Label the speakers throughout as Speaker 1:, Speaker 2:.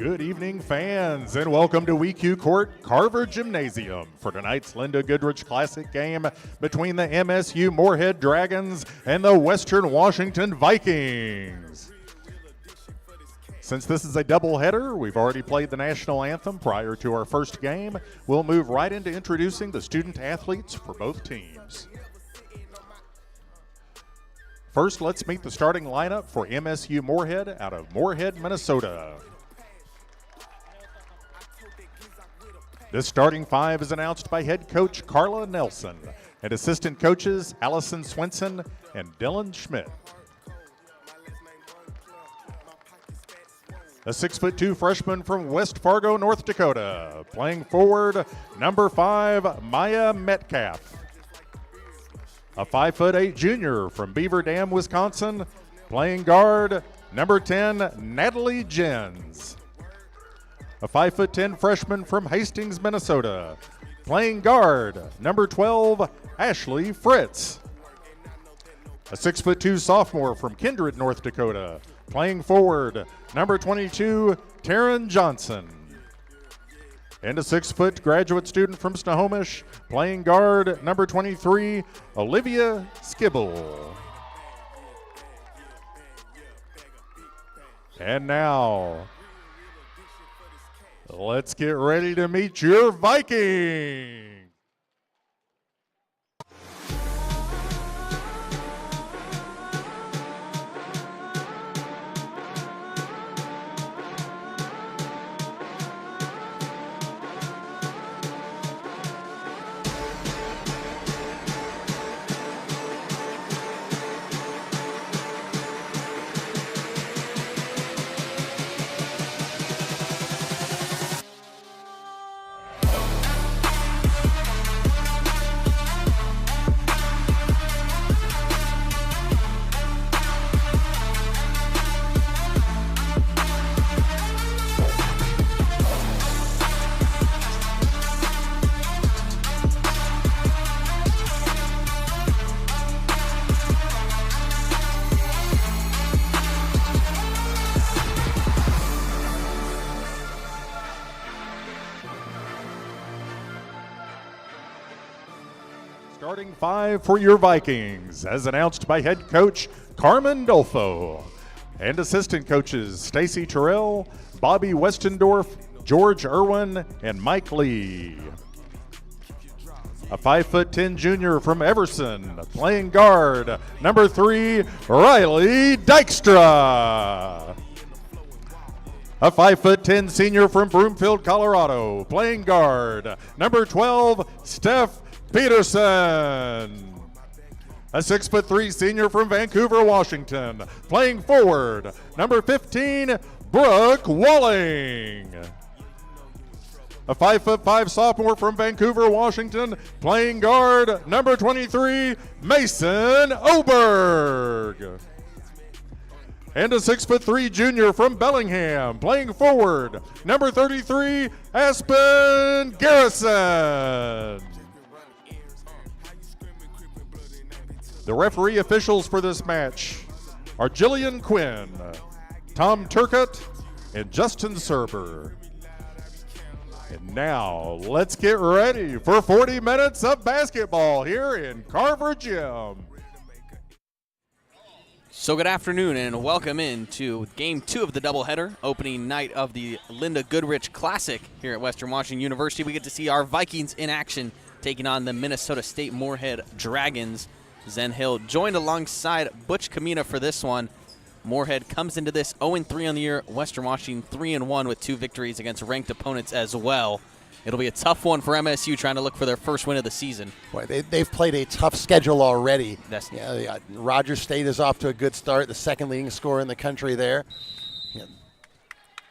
Speaker 1: Good evening, fans, and welcome to WECU Court, Carver Gymnasium for tonight's Lynda Goodrich Classic game between the MSU Moorhead Dragons and the Western Washington Vikings. Since this is a doubleheader, we've already played the national anthem prior to our first game. We'll move right into introducing the student athletes for both teams. First, let's meet the starting lineup for MSU Moorhead out of Moorhead, Minnesota. This starting five is announced by head coach Carla Nelson and assistant coaches Allison Swenson and Dylan Schmidt. A 6'2" freshman from West Fargo, North Dakota, playing forward, number 5, Maya Metcalf. A 5'8" junior from Beaver Dam, Wisconsin, playing guard, number 10, Natalie Jens. A 5'10" freshman from Hastings, Minnesota, playing guard, number 12, Ashley Fritz. A 6'2" sophomore from Kindred, North Dakota, playing forward, number 22, Taryn Johnson. And a 6' graduate student from Snohomish, playing guard, number 23, Olivia Skibble. And now, let's get ready to meet your Vikings. Starting five for your Vikings, as announced by head coach Carmen Dolfo and assistant coaches Stacy Terrell, Bobby Westendorf, George Irwin, and Mike Lee. A 5'10" junior from Everson, playing guard, number 3, Riley Dykstra. A 5'10" senior from Broomfield, Colorado, playing guard, number 12, Steph Peterson. A 6'3" senior from Vancouver, Washington, playing forward, number 15, Brooke Walling. A 5'5" sophomore from Vancouver, Washington, playing guard, number 23, Mason Oberg. And a 6'3" junior from Bellingham, playing forward, number 33, Aspen Garrison. The referee officials for this match are Jillian Quinn, Tom Turcott, and Justin Serber. And now, let's get ready for 40 minutes of basketball here in Carver Gym.
Speaker 2: So good afternoon and welcome into Game 2 of the doubleheader, opening night of the Lynda Goodrich Classic here at Western Washington University. We get to see our Vikings in action taking on the Minnesota State Moorhead Dragons. Zen Hill joined alongside Butch Kamina for this one. Moorhead comes into this 0-3 on the year. Western Washington 3-1 with 2 victories against ranked opponents as well. It'll be a tough one for MSU trying to look for their first win of the season.
Speaker 3: Boy, they've played a tough schedule already. Rogers State is off to a good start, the second leading scorer in the country there.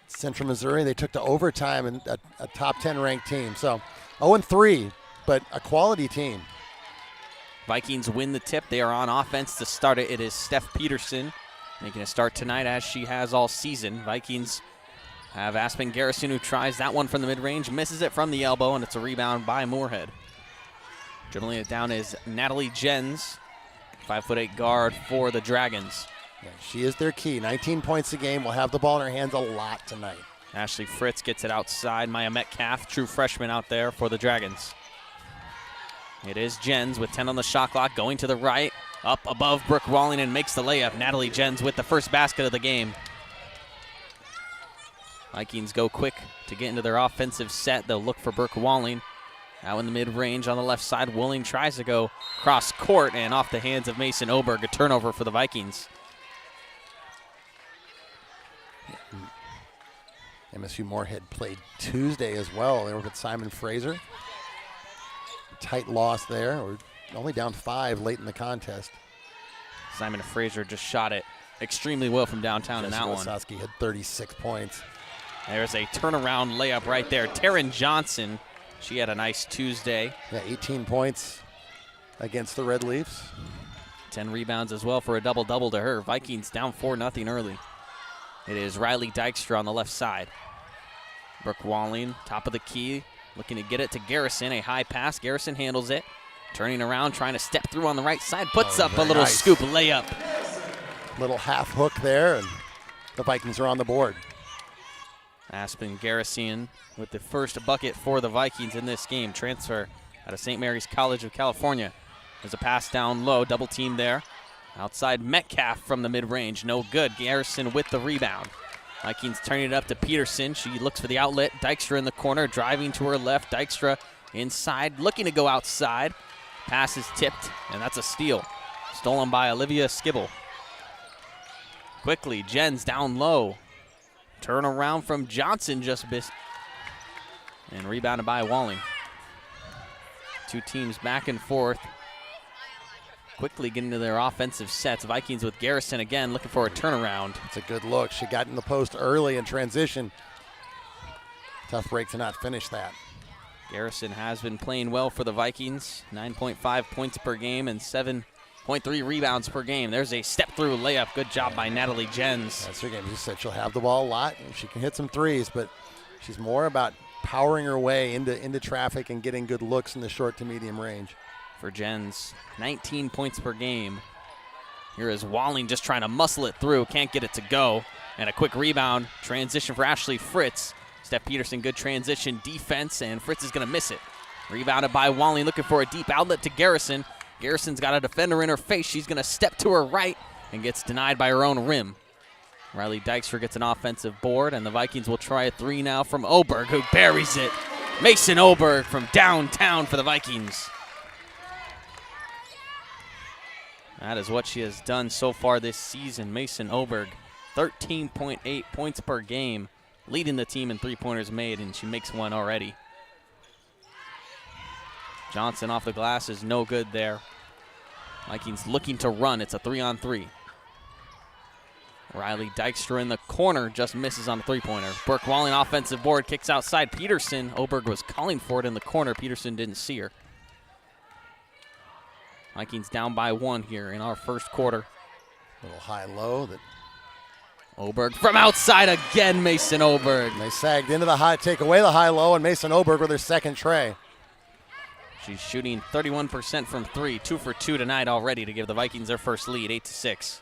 Speaker 3: Central Missouri, they took to overtime and a top 10 ranked team. So 0-3, but a quality team.
Speaker 2: Vikings win the tip. They are on offense to start it. It is Steph Peterson making a start tonight as she has all season. Vikings have Aspen Garrison, who tries that one from the mid-range, misses it from the elbow, and it's a rebound by Moorhead. Dribbling it down is Natalie Jens, 5'8" guard for the Dragons.
Speaker 3: Yeah, she is their key. 19 points a game. Will have the ball in her hands a lot tonight.
Speaker 2: Ashley Fritz gets it outside. Maya Metcalf, true freshman out there for the Dragons. It is Jens with 10 on the shot clock, going to the right. Up above Brooke Walling and makes the layup. Natalie Jens with the first basket of the game. Vikings go quick to get into their offensive set. They'll look for Brooke Walling. Now in the mid-range on the left side, Willing tries to go cross court and off the hands of Mason Oberg. A turnover for the Vikings.
Speaker 3: MSU Moorhead played Tuesday as well. They were with Simon Fraser. Tight loss there. We're only down 5 late in the contest.
Speaker 2: Simon Fraser just shot it extremely well from downtown in that one.
Speaker 3: Wasowski had 36 points.
Speaker 2: There's a turnaround layup right there. Taryn Johnson, she had a nice Tuesday.
Speaker 3: Yeah, 18 points against the Red Leafs.
Speaker 2: 10 rebounds as well for a double-double to her. Vikings down 4-0 early. It is Riley Dykstra on the left side. Brooke Walling, top of the key, looking to get it to Garrison. A high pass. Garrison handles it. Turning around, trying to step through on the right side. Puts up a little scoop layup.
Speaker 3: Little half hook there, and the Vikings are on the board.
Speaker 2: Aspen Garrison with the first bucket for the Vikings in this game. Transfer out of St. Mary's College of California. There's a pass down low, double team there. Outside Metcalf from the mid-range, no good. Garrison with the rebound. Vikings turning it up to Peterson. She looks for the outlet. Dykstra in the corner, driving to her left. Dykstra inside, looking to go outside. Pass is tipped, and that's a steal. Stolen by Olivia Skibble. Quickly, Jens down low. Turn around from Johnson, just missed. And rebounded by Walling. Two teams back and forth. Quickly getting to their offensive sets. Vikings with Garrison again, looking for a turnaround.
Speaker 3: It's a good look. She got in the post early in transition. Tough break to not finish that.
Speaker 2: Garrison has been playing well for the Vikings. 9.5 points per game and 7.3 rebounds per game. There's a step-through layup. Good job by Natalie Jens.
Speaker 3: That's her game. You said she'll have the ball a lot, and she can hit some threes, but she's more about powering her way into traffic and getting good looks in the short to medium range.
Speaker 2: For Jens, 19 points per game. Here is Walling just trying to muscle it through. Can't get it to go. And a quick rebound. Transition for Ashley Fritz. Steph Peterson, good transition defense, and Fritz is going to miss it. Rebounded by Walling, looking for a deep outlet to Garrison. Garrison's got a defender in her face. She's going to step to her right and gets denied by her own rim. Riley Dykstra gets an offensive board, and the Vikings will try a three now from Oberg, who buries it. Mason Oberg from downtown for the Vikings. That is what she has done so far this season. Mason Oberg, 13.8 points per game, leading the team in three-pointers made, and she makes one already. Johnson off the glass is no good there. Vikings looking to run. It's a 3-on-3. Riley Dykstra in the corner just misses on the three-pointer. Brooke Walling offensive board, kicks outside Peterson. Oberg was calling for it in the corner. Peterson didn't see her. Vikings down by 1 here in our first quarter.
Speaker 3: A little high-low.
Speaker 2: Oberg from outside again, Mason Oberg.
Speaker 3: And they sagged into the high, take away the high-low, and Mason Oberg with her second tray.
Speaker 2: She's shooting 31% from 3, 2 for 2 tonight already to give the Vikings their first lead, 8-6.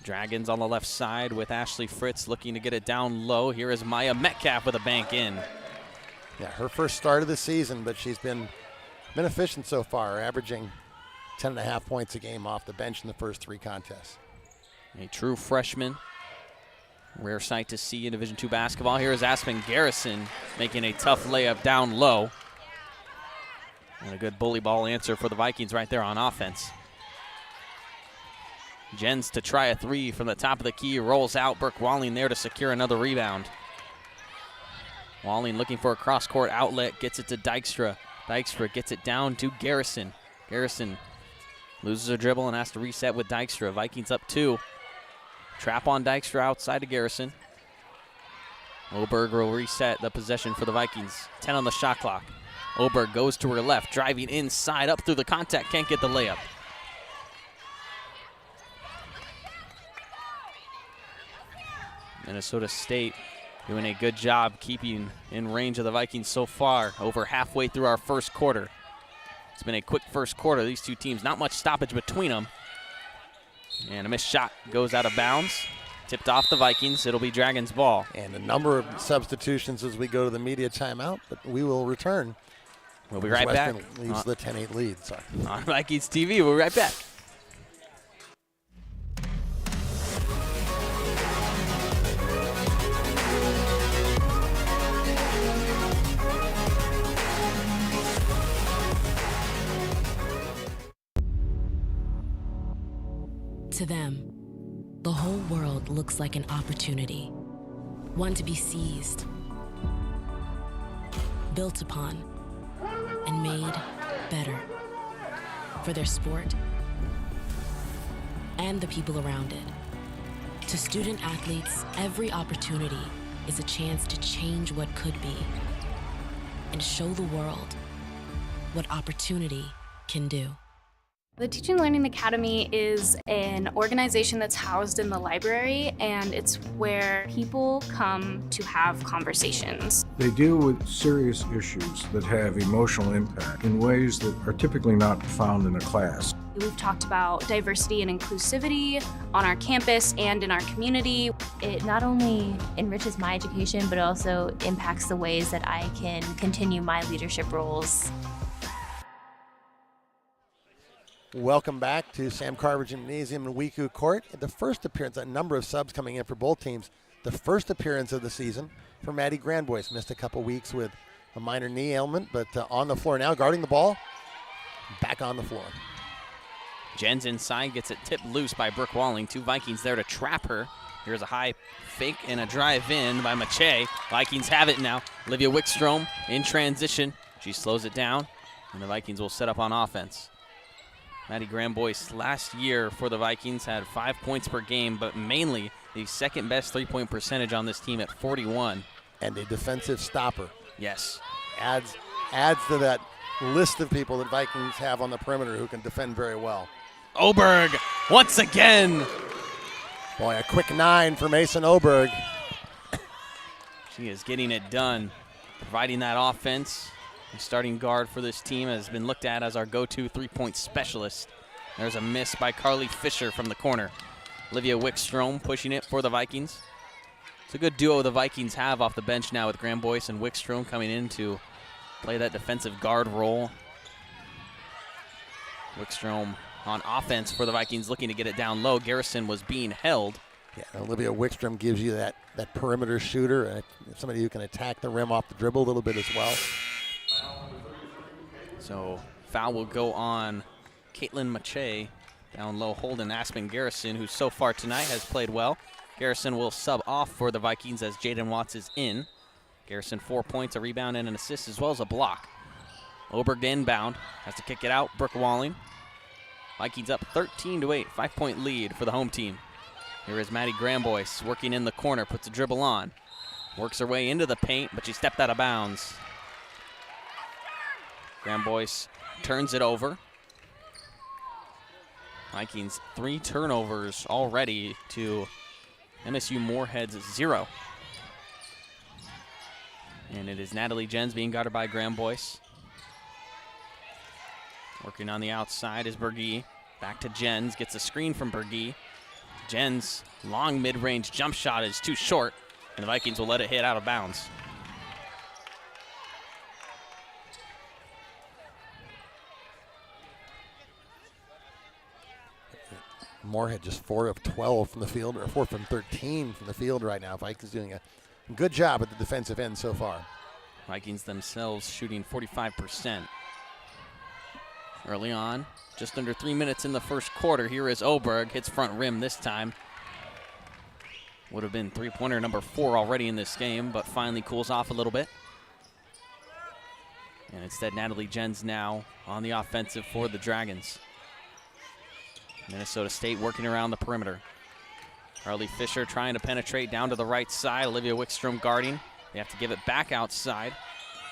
Speaker 2: Dragons on the left side with Ashley Fritz looking to get it down low. Here is Maya Metcalf with a bank in.
Speaker 3: Yeah, her first start of the season, but she's been efficient so far, averaging 10.5 points a game off the bench in the first 3 contests.
Speaker 2: A true freshman. Rare sight to see in Division II basketball. Here is Aspen Garrison making a tough layup down low. And a good bully ball answer for the Vikings right there on offense. Jens to try a 3 from the top of the key, rolls out. Brooke Walling there to secure another rebound. Walling looking for a cross-court outlet, gets it to Dykstra. Dykstra gets it down to Garrison. Garrison loses her dribble and has to reset with Dykstra. Vikings up 2. Trap on Dykstra outside to Garrison. Oberg will reset the possession for the Vikings. 10 on the shot clock. Oberg goes to her left, driving inside, up through the contact, can't get the layup. Minnesota State doing a good job keeping in range of the Vikings so far, over halfway through our first quarter. It's been a quick first quarter. These two teams, not much stoppage between them. And a missed shot goes out of bounds. Tipped off the Vikings. It'll be Dragons ball.
Speaker 3: And a number of substitutions as we go to the media timeout, but we will return.
Speaker 2: We'll be right back.
Speaker 3: Western leaves the 10-8 lead. Sorry.
Speaker 2: On Vikings TV, we'll be right back.
Speaker 4: To them, the whole world looks like an opportunity, one to be seized, built upon, and made better for their sport and the people around it. To student athletes, every opportunity is a chance to change what could be and show the world what opportunity can do.
Speaker 5: The Teaching and Learning Academy is an organization that's housed in the library, and it's where people come to have conversations.
Speaker 6: They deal with serious issues that have emotional impact in ways that are typically not found in a class.
Speaker 5: We've talked about diversity and inclusivity on our campus and in our community.
Speaker 7: It not only enriches my education, but also impacts the ways that I can continue my leadership roles.
Speaker 3: Welcome back to Sam Carver Gymnasium in WECU Court. The first appearance, a number of subs coming in for both teams. The first appearance of the season for Maddie Grandboyce. Missed a couple weeks with a minor knee ailment, but on the floor now, guarding the ball. Back on the floor.
Speaker 2: Jens inside, gets it tipped loose by Brooke Walling. Two Vikings there to trap her. Here's a high fake and a drive in by Mache. Vikings have it now. Olivia Wickstrom in transition. She slows it down, and the Vikings will set up on offense. Maddie Grandboyce last year for the Vikings had 5 points per game, but mainly the second best three-point percentage on this team at 41.
Speaker 3: And a defensive stopper.
Speaker 2: Yes.
Speaker 3: Adds to that list of people that Vikings have on the perimeter who can defend very well.
Speaker 2: Oberg once again.
Speaker 3: Boy, a quick 9 for Mason Oberg.
Speaker 2: She is getting it done, providing that offense. The starting guard for this team has been looked at as our go-to three-point specialist. There's a miss by Carly Fisher from the corner. Olivia Wickstrom pushing it for the Vikings. It's a good duo the Vikings have off the bench now with Grandboyce and Wickstrom coming in to play that defensive guard role. Wickstrom on offense for the Vikings looking to get it down low. Garrison was being held.
Speaker 3: Yeah, Olivia Wickstrom gives you that perimeter shooter, and somebody who can attack the rim off the dribble a little bit as well.
Speaker 2: So foul will go on Caitlin Mache. Down low, holding Aspen Garrison, who so far tonight has played well. Garrison will sub off for the Vikings as Jaden Watts is in. Garrison 4 points, a rebound, and an assist, as well as a block. Oberg to inbound, has to kick it out. Brooke Walling. Vikings up 13-8, 5-point lead for the home team. Here is Maddie Grandboyce working in the corner, puts a dribble on. Works her way into the paint, but she stepped out of bounds. Grandboyce turns it over. Vikings 3 turnovers already to MSU Moorhead's 0. And it is Natalie Jens being guarded by Grandboyce. Working on the outside is Berge. Back to Jens, gets a screen from Berge. Jens' long mid-range jump shot is too short, and the Vikings will let it hit out of bounds.
Speaker 3: Moorhead just 4 of 12 from the field, or 4 from 13 from the field right now. Vikings doing a good job at the defensive end so far.
Speaker 2: Vikings themselves shooting 45%. Early on, just under 3 minutes in the first quarter. Here is Oberg, hits front rim this time. Would have been three-pointer number 4 already in this game, but finally cools off a little bit. And instead, Natalie Jens now on the offensive for the Dragons. Minnesota State working around the perimeter. Carly Fisher trying to penetrate down to the right side. Olivia Wickstrom guarding. They have to give it back outside.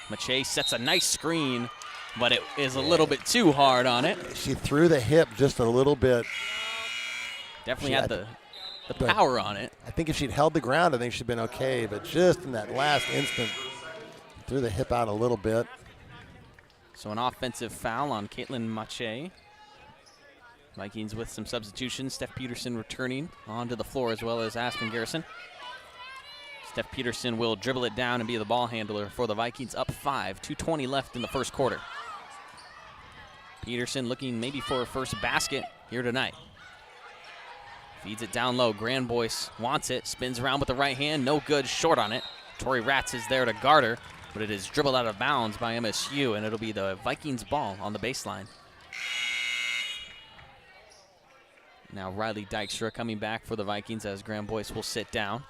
Speaker 2: Mache sets a nice screen, but it is a little bit too hard on it.
Speaker 3: She threw the hip just a little bit.
Speaker 2: Definitely had the power on it.
Speaker 3: I think if she'd held the ground, I think she'd been okay, but just in that last instant, threw the hip out a little bit.
Speaker 2: So an offensive foul on Caitlin Mache. Vikings with some substitutions. Steph Peterson returning onto the floor, as well as Aspen Garrison. Steph Peterson will dribble it down and be the ball handler for the Vikings, up 5, 2:20 left in the first quarter. Peterson looking maybe for a first basket here tonight. Feeds it down low. Grandboyce wants it, spins around with the right hand, no good, short on it. Tori Ratz is there to guard her, but it is dribbled out of bounds by MSU, and it'll be the Vikings ball on the baseline. Now Riley Dykstra coming back for the Vikings as Grandboyce will sit down.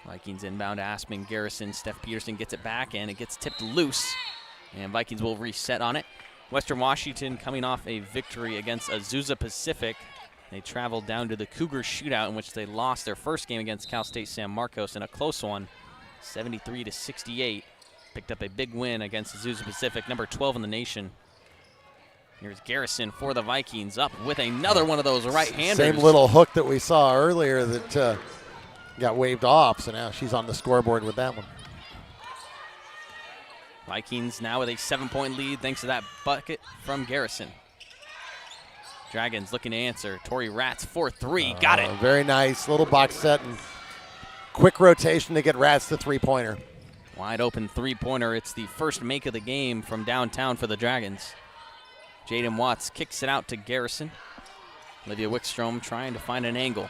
Speaker 2: Vikings inbound to Aspen Garrison. Steph Peterson gets it back, and it gets tipped loose. And Vikings will reset on it. Western Washington coming off a victory against Azusa Pacific. They traveled down to the Cougar shootout, in which they lost their first game against Cal State San Marcos in a close one, 73-68. Picked up a big win against Azusa Pacific, number 12 in the nation. Here's Garrison for the Vikings, up with another one of those right-handers.
Speaker 3: Same little hook that we saw earlier that got waved off, so now she's on the scoreboard with that one.
Speaker 2: Vikings now with a 7-point lead thanks to that bucket from Garrison. Dragons looking to answer. Tori Ratz for 3, got it.
Speaker 3: Very nice, little box set and quick rotation to get Ratz the three-pointer.
Speaker 2: Wide open three-pointer. It's the first make of the game from downtown for the Dragons. Jaden Watts kicks it out to Garrison. Olivia Wickstrom trying to find an angle.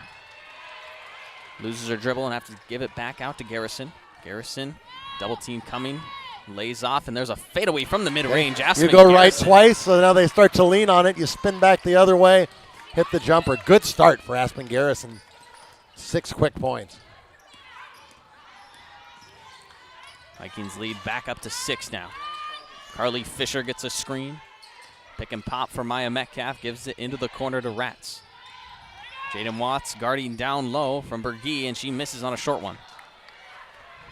Speaker 2: Loses her dribble and have to give it back out to Garrison. Garrison, double team coming, lays off, and there's a fadeaway from the mid-range.
Speaker 3: You go right twice, so now they start to lean on it. You spin back the other way, hit the jumper. Good start for Aspen Garrison. 6 quick points.
Speaker 2: Vikings lead back up to 6 now. Carly Fisher gets a screen. Pick and pop for Maya Metcalf, gives it into the corner to Ratz. Jaden Watts guarding down low from Berge, and she misses on a short one.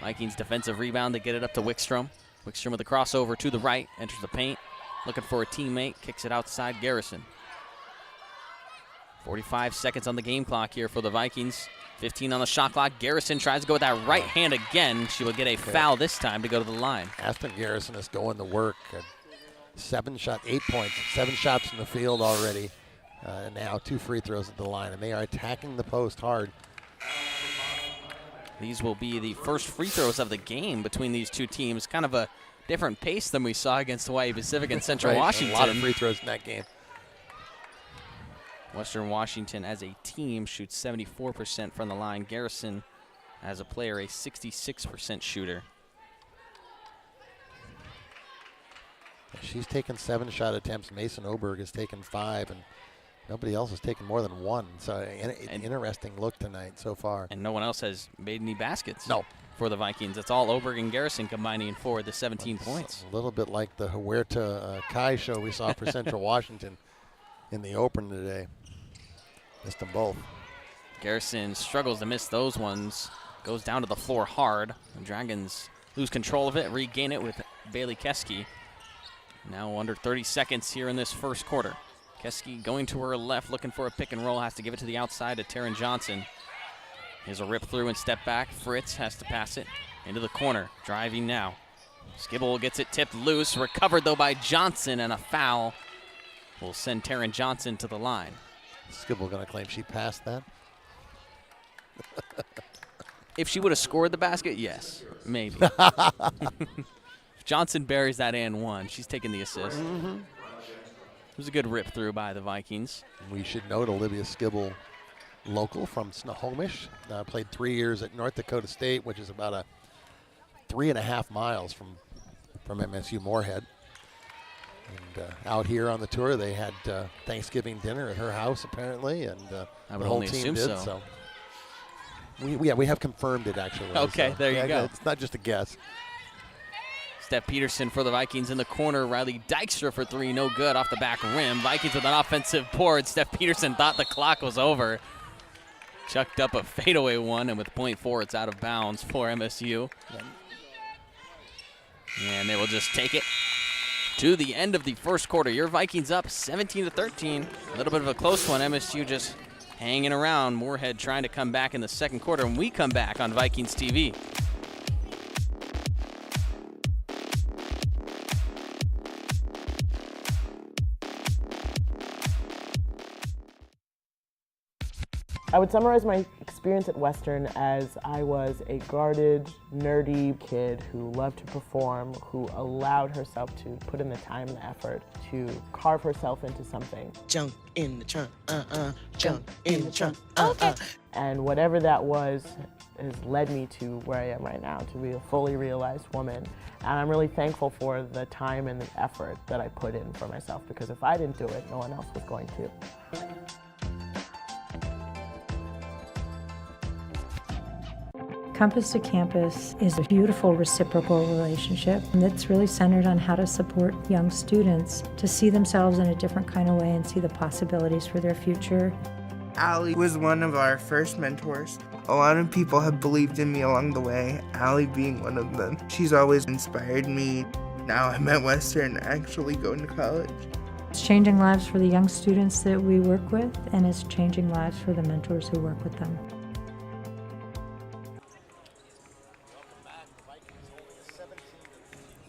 Speaker 2: Vikings defensive rebound, they get it up to Wickstrom. Wickstrom with a crossover to the right, enters the paint, looking for a teammate, kicks it outside Garrison. 45 seconds on the game clock here for the Vikings. 15 on the shot clock. Garrison tries to go with that right hand again. She will get a foul this time to go to the line.
Speaker 3: Aspen Garrison is going to work. 8 points, 7 shots in the field already. And now 2 free throws at the line, and they are attacking the post hard.
Speaker 2: These will be the first free throws of the game between these two teams. Kind of a different pace than we saw against Hawaii Pacific and Central Washington.
Speaker 3: A lot of free throws in that game.
Speaker 2: Western Washington as a team shoots 74% from the line. Garrison as a player, a 66% shooter.
Speaker 3: She's taken 7 shot attempts. Mason Oberg has taken 5, and nobody else has taken more than 1. So an interesting look tonight so far.
Speaker 2: And no one else has made any baskets.
Speaker 3: No.
Speaker 2: For the Vikings. It's all Oberg and Garrison combining for the 17 points.
Speaker 3: A little bit like the Huerta Kai show we saw for Central Washington in the open today. Missed them both.
Speaker 2: Garrison struggles to miss those ones. Goes down to the floor hard. The Dragons lose control of it, regain it with Bailey Keski. Now under 30 seconds here in this first quarter. Keski going to her left, looking for a pick and roll. Has to give it to the outside to Taryn Johnson. Here's a rip through and step back. Fritz has to pass it into the corner. Driving now. Skibble gets it tipped loose. Recovered, though, by Johnson, and a foul will send Taryn Johnson to the line.
Speaker 3: Skibble going to claim she passed that?
Speaker 2: If she would have scored the basket, yes, maybe. If Johnson buries that and one, she's taking the assist. It was a good rip through by the Vikings.
Speaker 3: We should note Olivia Skibble, local from Snohomish, played 3 years at North Dakota State, which is about 3.5 miles from MSU Moorhead. And out here on the tour, they had Thanksgiving dinner at her house apparently, and
Speaker 2: I would
Speaker 3: the whole
Speaker 2: only
Speaker 3: team
Speaker 2: assume
Speaker 3: did.
Speaker 2: so.
Speaker 3: We have confirmed it actually.
Speaker 2: Okay, there you go.
Speaker 3: It's not just a guess.
Speaker 2: Steph Peterson for the Vikings in the corner. Riley Dykstra for 3, no good off the back rim. Vikings with an offensive board. Steph Peterson thought the clock was over. Chucked up a fadeaway one, and with .4, it's out of bounds for MSU. And they will just take it to the end of the first quarter. Your Vikings up 17-13. A little bit of a close one. MSU just hanging around. Moorhead trying to come back in the second quarter, and we come back on Vikings TV.
Speaker 8: I would summarize my experience at Western as I was a guarded, nerdy kid who loved to perform, who allowed herself to put in the time and the effort to carve herself into something.
Speaker 9: Jump in the trunk, jump in the trunk,
Speaker 8: And whatever that was has led me to where I am right now, to be a fully realized woman. And I'm really thankful for the time and the effort that I put in for myself, because if I didn't do it, no one else was going to.
Speaker 10: Compass to Campus is a beautiful reciprocal relationship that's really centered on how to support young students to see themselves in a different kind of way and see the possibilities for their future.
Speaker 11: Allie was one of our first mentors. A lot of people have believed in me along the way, Allie being one of them. She's always inspired me. Now I'm at Western actually going to college.
Speaker 10: It's changing lives for the young students that we work with, and it's changing lives for the mentors who work with them.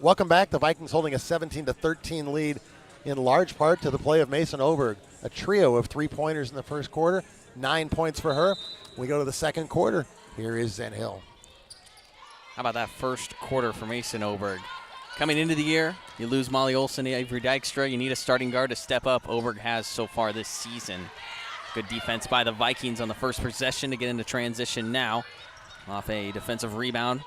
Speaker 3: Welcome back. The Vikings holding a 17-13 lead in large part to the play of Mason Oberg. A trio of three-pointers in the first quarter, 9 points for her. We go to the second quarter. Here is Zen Hill.
Speaker 2: How about that first quarter for Mason Oberg? Coming into the year, you lose Molly Olson, Avery Dykstra. You need a starting guard to step up. Oberg has so far this season. Good defense by the Vikings on the first possession to get into transition now. Off a defensive rebound.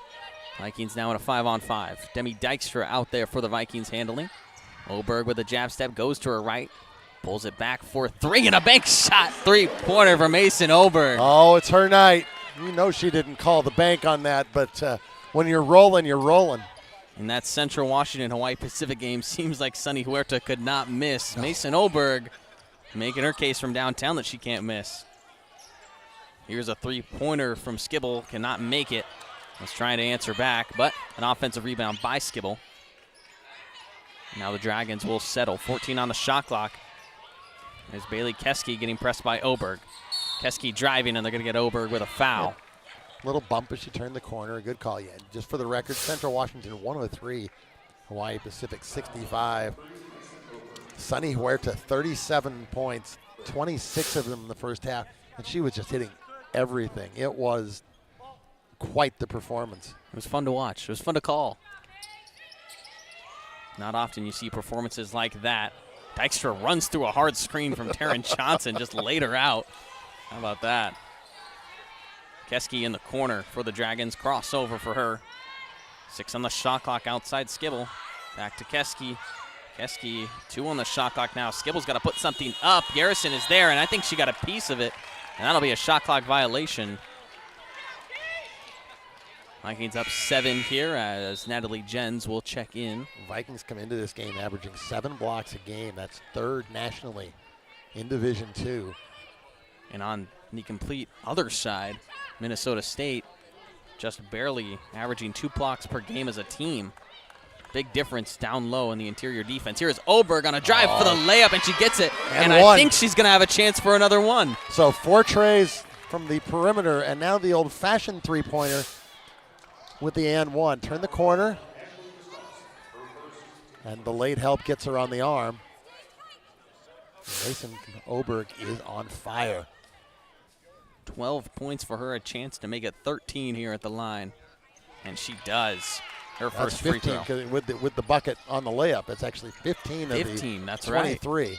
Speaker 2: Vikings now in a 5-on-5. Demi Dykstra out there for the Vikings handling. Oberg with a jab step, goes to her right. Pulls it back for three, and a bank shot. Three-pointer for Mason Oberg.
Speaker 3: Oh, it's her night. You know she didn't call the bank on that, but when you're rolling, you're rolling.
Speaker 2: In that Central Washington Hawaii Pacific game, seems like Sunny Huerta could not miss. Mason Oberg making her case from downtown that she can't miss. Here's a three-pointer from Skibble, cannot make it. Was trying to answer back, but an offensive rebound by Skibble. Now the Dragons will settle. 14 on the shot clock. There's Bailey Keski getting pressed by Oberg. Keski driving, and they're going to get Oberg with a foul.
Speaker 3: Little bump as she turned the corner. A good call yet. Just for the record, Central Washington 103, Hawaii Pacific 65. Sunny Huerta 37 points, 26 of them in the first half, and she was just hitting everything. It was quite the performance.
Speaker 2: It was fun to watch. It was fun to call. Not often you see performances like that. Dykstra runs through a hard screen from Taryn Johnson, just laid her out. How about that? Keski in the corner for the Dragons. Crossover for her. 6 on the shot clock outside Skibble. Back to Keski. Keski, 2 on the shot clock now. Skibble's got to put something up. Garrison is there, and I think she got a piece of it. And that'll be a shot clock violation. Vikings up 7 here as Natalie Jens will check in.
Speaker 3: Vikings come into this game averaging 7 blocks a game. That's 3rd nationally in Division II.
Speaker 2: And on the complete other side, Minnesota State just barely averaging 2 blocks per game as a team. Big difference down low in the interior defense. Here is Oberg on a drive for the layup, and she gets it. And I think she's going to have a chance for another one.
Speaker 3: So 4 trays from the perimeter, and now the old-fashioned three-pointer with the and one. Turn the corner. And the late help gets her on the arm. Mason Oberg is on fire.
Speaker 2: 12 points for her, a chance to make it 13 here at the line. And she does. Her first free throw.
Speaker 3: 15 with the bucket on the layup. It's actually 15 of
Speaker 2: 15, that's
Speaker 3: 23.
Speaker 2: Right.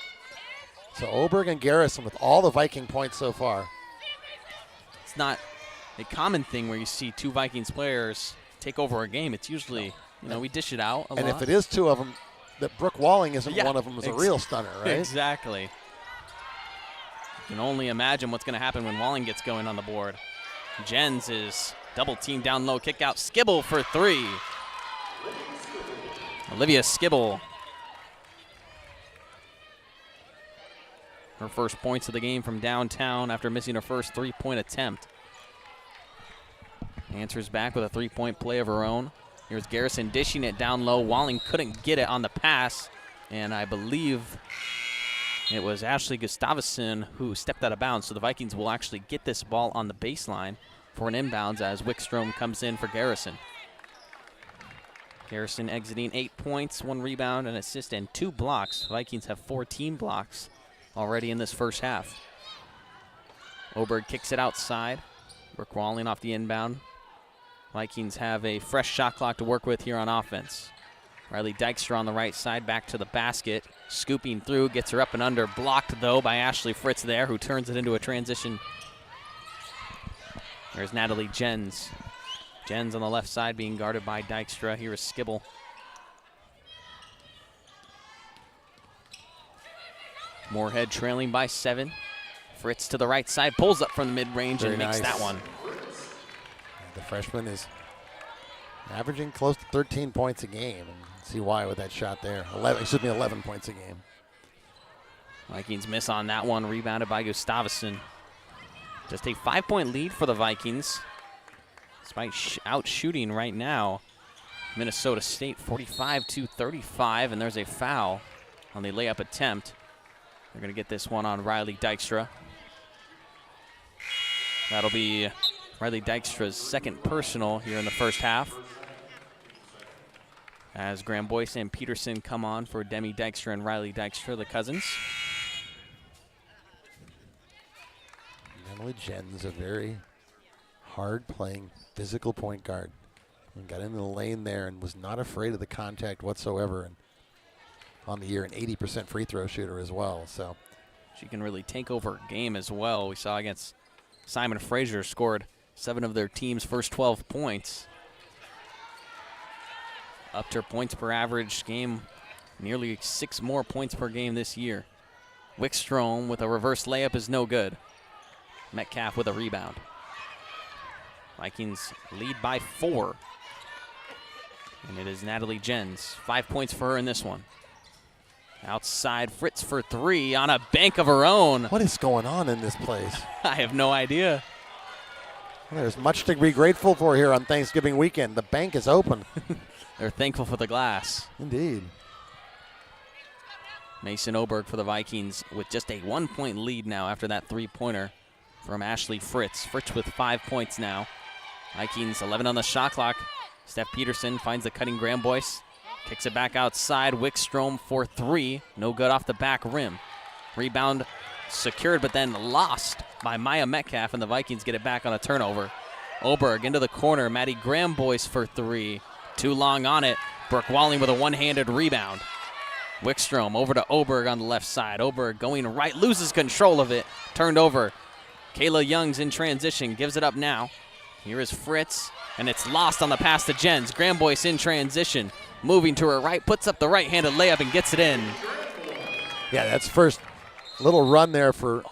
Speaker 3: So Oberg and Garrison with all the Viking points so far.
Speaker 2: It's not a common thing where you see 2 Vikings players take over a game. It's usually, we dish it out a lot.
Speaker 3: And if it is 2 of them, that Brooke Walling isn't one of them is a real stunner, right?
Speaker 2: Exactly. You can only imagine what's going to happen when Walling gets going on the board. Jens is double teamed down low, kick out. Skibble for 3. Olivia Skibble. Her first points of the game from downtown after missing her first 3-point attempt. Answers back with a 3-point play of her own. Here's Garrison dishing it down low. Walling couldn't get it on the pass, and I believe it was Ashley Gustavusson who stepped out of bounds, so the Vikings will actually get this ball on the baseline for an inbounds as Wickstrom comes in for Garrison. Garrison exiting 8 points, 1 rebound, an assist, and 2 blocks. Vikings have 14 blocks already in this first half. Oberg kicks it outside. Brooke Walling off the inbound. Vikings have a fresh shot clock to work with here on offense. Riley Dykstra on the right side, back to the basket. Scooping through, gets her up and under. Blocked, though, by Ashley Fritz there, who turns it into a transition. There's Natalie Jens. Jens on the left side being guarded by Dykstra. Here is Skibble. Moorhead trailing by 7. Fritz to the right side, pulls up from the mid-range and makes that one.
Speaker 3: The freshman is averaging close to 13 points a game. And see why with that shot there. 11 points a game.
Speaker 2: Vikings miss on that one, rebounded by Gustavsson. Just a 5-point lead for the Vikings. Despite out shooting right now, Minnesota State 45-35, and there's a foul on the layup attempt. They're going to get this one on Riley Dykstra. That'll be Riley Dykstra's second personal here in the first half. As Graham Boyce and Peterson come on for Demi Dykstra and Riley Dykstra, the cousins.
Speaker 3: Natalie Jens, a very hard-playing, physical point guard. And got into the lane there and was not afraid of the contact whatsoever. And on the year, an 80% free throw shooter as well. So
Speaker 2: she can really take over a game as well. We saw against Simon Fraser, scored 7 of their team's first 12 points. Upped her points per average game, nearly 6 more points per game this year. Wickstrom with a reverse layup is no good. Metcalf with a rebound. Vikings lead by 4. And it is Natalie Jens. 5 points for her in this one. Outside, Fritz for 3 on a bank of her own.
Speaker 3: What is going on in this place?
Speaker 2: I have no idea.
Speaker 3: There's much to be grateful for here on Thanksgiving weekend. The bank is open.
Speaker 2: They're thankful for the glass.
Speaker 3: Indeed.
Speaker 2: Mason Oberg for the Vikings with just a 1-point lead now after that 3-pointer from Ashley Fritz. Fritz with 5 points now. Vikings 11 on the shot clock. Steph Peterson finds the cutting Graham Boyce. Kicks it back outside. Wickstrom for 3. No good off the back rim. Rebound secured, but then lost by Maya Metcalf, and the Vikings get it back on a turnover. Oberg into the corner. Maddie Graham Boyce for 3. Too long on it. Brooke Walling with a one-handed rebound. Wickstrom over to Oberg on the left side. Oberg going right, loses control of it. Turned over. Kayla Young's in transition, gives it up now. Here is Fritz, and it's lost on the pass to Jens. Graham Boyce in transition. Moving to her right, puts up the right-handed layup and gets it in.
Speaker 3: Yeah, that's first little run there for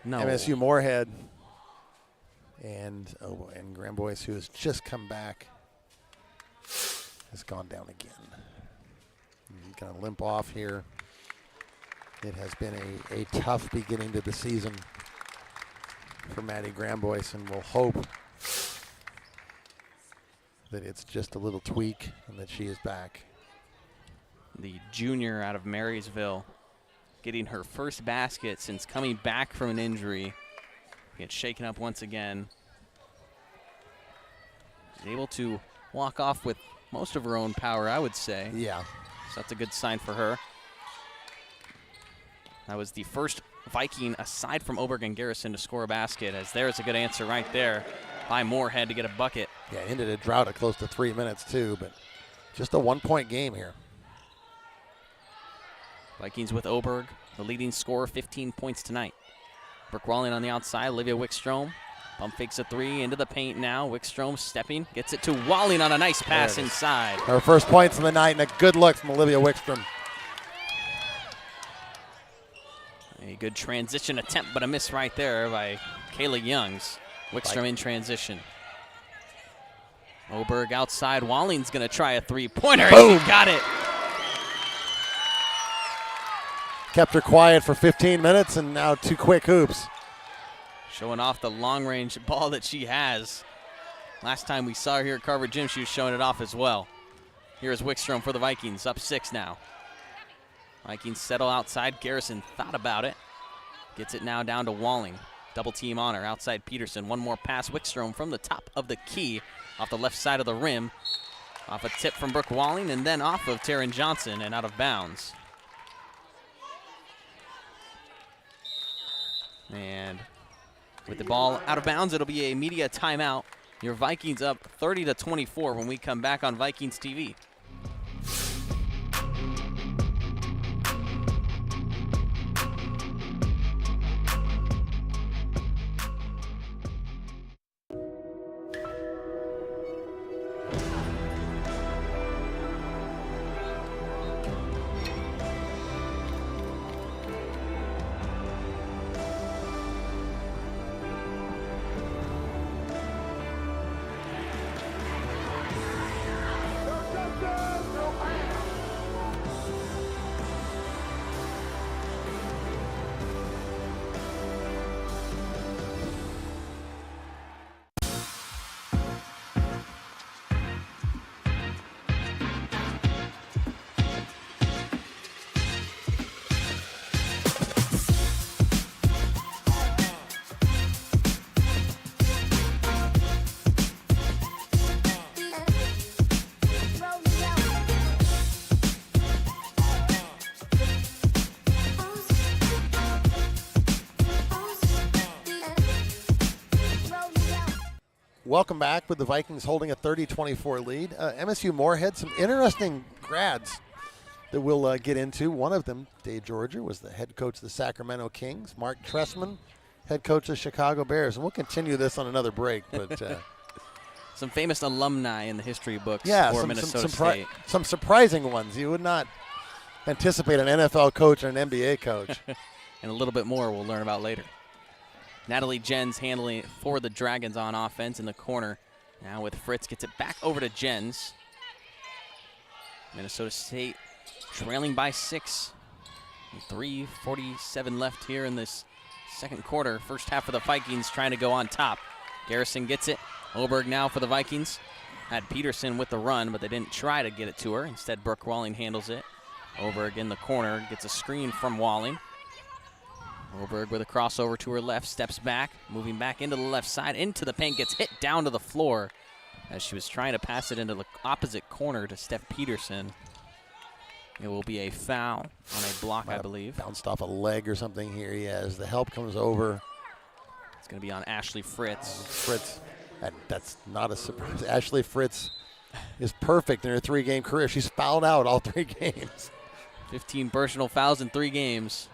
Speaker 3: MSU Moorhead. And Graham Boyce, who has just come back, has gone down again. He's going to limp off here. It has been a tough beginning to the season for Maddie Graham Boyce, and we'll hope that it's just a little tweak and that she is back.
Speaker 2: The junior out of Marysville getting her first basket since coming back from an injury. Gets shaken up once again. She's able to walk off with most of her own power, I would say.
Speaker 3: Yeah.
Speaker 2: So that's a good sign for her. That was the first Viking, aside from Oberg and Garrison, to score a basket, as there's a good answer right there by Moorhead to get a bucket.
Speaker 3: Yeah, ended a drought at close to 3 minutes, too, but just a 1-point game here.
Speaker 2: Vikings with Oberg, the leading scorer, 15 points tonight. Brooke Walling on the outside, Olivia Wickstrom. Pump fakes a 3 into the paint now. Wickstrom stepping, gets it to Walling on a nice pass inside.
Speaker 3: Her first points of the night, and a good look from Olivia Wickstrom.
Speaker 2: A good transition attempt, but a miss right there by Kayla Youngs. Wickstrom in transition. Oberg outside. Walling's going to try a 3-pointer.
Speaker 3: Boom.
Speaker 2: She got it.
Speaker 3: Kept her quiet for 15 minutes, and now 2 quick hoops.
Speaker 2: Showing off the long-range ball that she has. Last time we saw her here at Carver Gym, she was showing it off as well. Here's Wickstrom for the Vikings, up 6 now. Vikings settle outside. Garrison thought about it. Gets it now down to Walling. Double team on her. Outside Peterson. One more pass. Wickstrom from the top of the key. Off the left side of the rim. Off a tip from Brooke Walling, and then off of Taryn Johnson and out of bounds. And With the ball out of bounds, it'll be a media timeout. Your Vikings up 30-24 when we come back on Vikings TV.
Speaker 3: Welcome back with the Vikings holding a 30-24 lead. MSU Moorhead, some interesting grads that we'll get into. One of them, Dave Georgia, was the head coach of the Sacramento Kings. Mark Tressman, head coach of the Chicago Bears. And we'll continue this on another break. But
Speaker 2: some famous alumni in the history books for Minnesota State.
Speaker 3: Some surprising ones. You would not anticipate an NFL coach or an NBA coach.
Speaker 2: And a little bit more we'll learn about later. Natalie Jens handling it for the Dragons on offense in the corner. Now with Fritz, gets it back over to Jens. Minnesota State trailing by 6. 3:47 left here in this second quarter. First half of the Vikings trying to go on top. Garrison gets it. Oberg now for the Vikings. Had Peterson with the run, but they didn't try to get it to her. Instead, Brooke Walling handles it. Oberg in the corner, gets a screen from Walling. Oberg with a crossover to her left, steps back, moving back into the left side, into the paint, gets hit down to the floor as she was trying to pass it into the opposite corner to Steph Peterson. It will be a foul on a block, I believe.
Speaker 3: Bounced off a leg or something here. As the help comes over.
Speaker 2: It's going to be on Ashley Fritz.
Speaker 3: Fritz, that's not a surprise. Ashley Fritz is perfect in her 3-game career. She's fouled out all 3 games.
Speaker 2: 15 personal fouls in 3 games.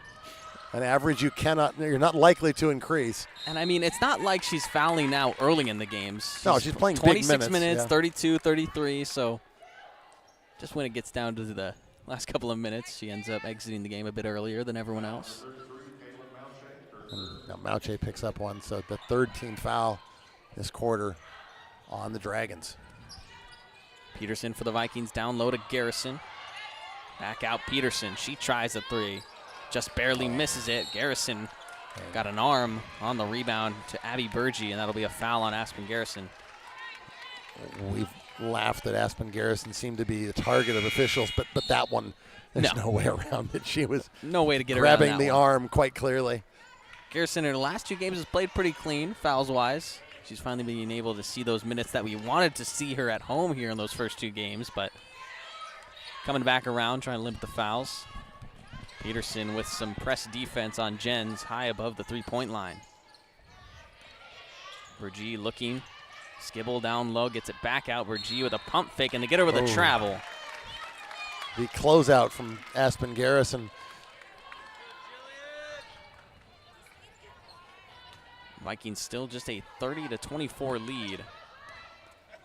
Speaker 3: An average you're not likely to increase.
Speaker 2: And I mean, it's not like she's fouling now early in the games.
Speaker 3: No, she's playing big minutes.
Speaker 2: 26 minutes,
Speaker 3: yeah.
Speaker 2: 32, 33, so just when it gets down to the last couple of minutes, she ends up exiting the game a bit earlier than everyone else.
Speaker 3: And now Mauche picks up one, so the 3rd team foul this quarter on the Dragons.
Speaker 2: Peterson for the Vikings, down low to Garrison. Back out Peterson, she tries a 3. Just barely misses it. Garrison got an arm on the rebound to Abby Burgee, and that'll be a foul on Aspen Garrison.
Speaker 3: We've laughed that Aspen Garrison seemed to be the target of officials, but that one, there's no way around it. She was
Speaker 2: no way to get
Speaker 3: grabbing
Speaker 2: around that
Speaker 3: the
Speaker 2: one.
Speaker 3: Arm quite clearly.
Speaker 2: Garrison in her last 2 games has played pretty clean, fouls-wise. She's finally being able to see those minutes that we wanted to see her at home here in those first 2 games, but coming back around, trying to limit the fouls. Peterson with some press defense on Jens, high above the 3-point line. Burgee looking, Skibble down low, gets it back out. Burgee with a pump fake, and they get her with a travel.
Speaker 3: The closeout from Aspen Garrison.
Speaker 2: Vikings still just a 30-24 lead.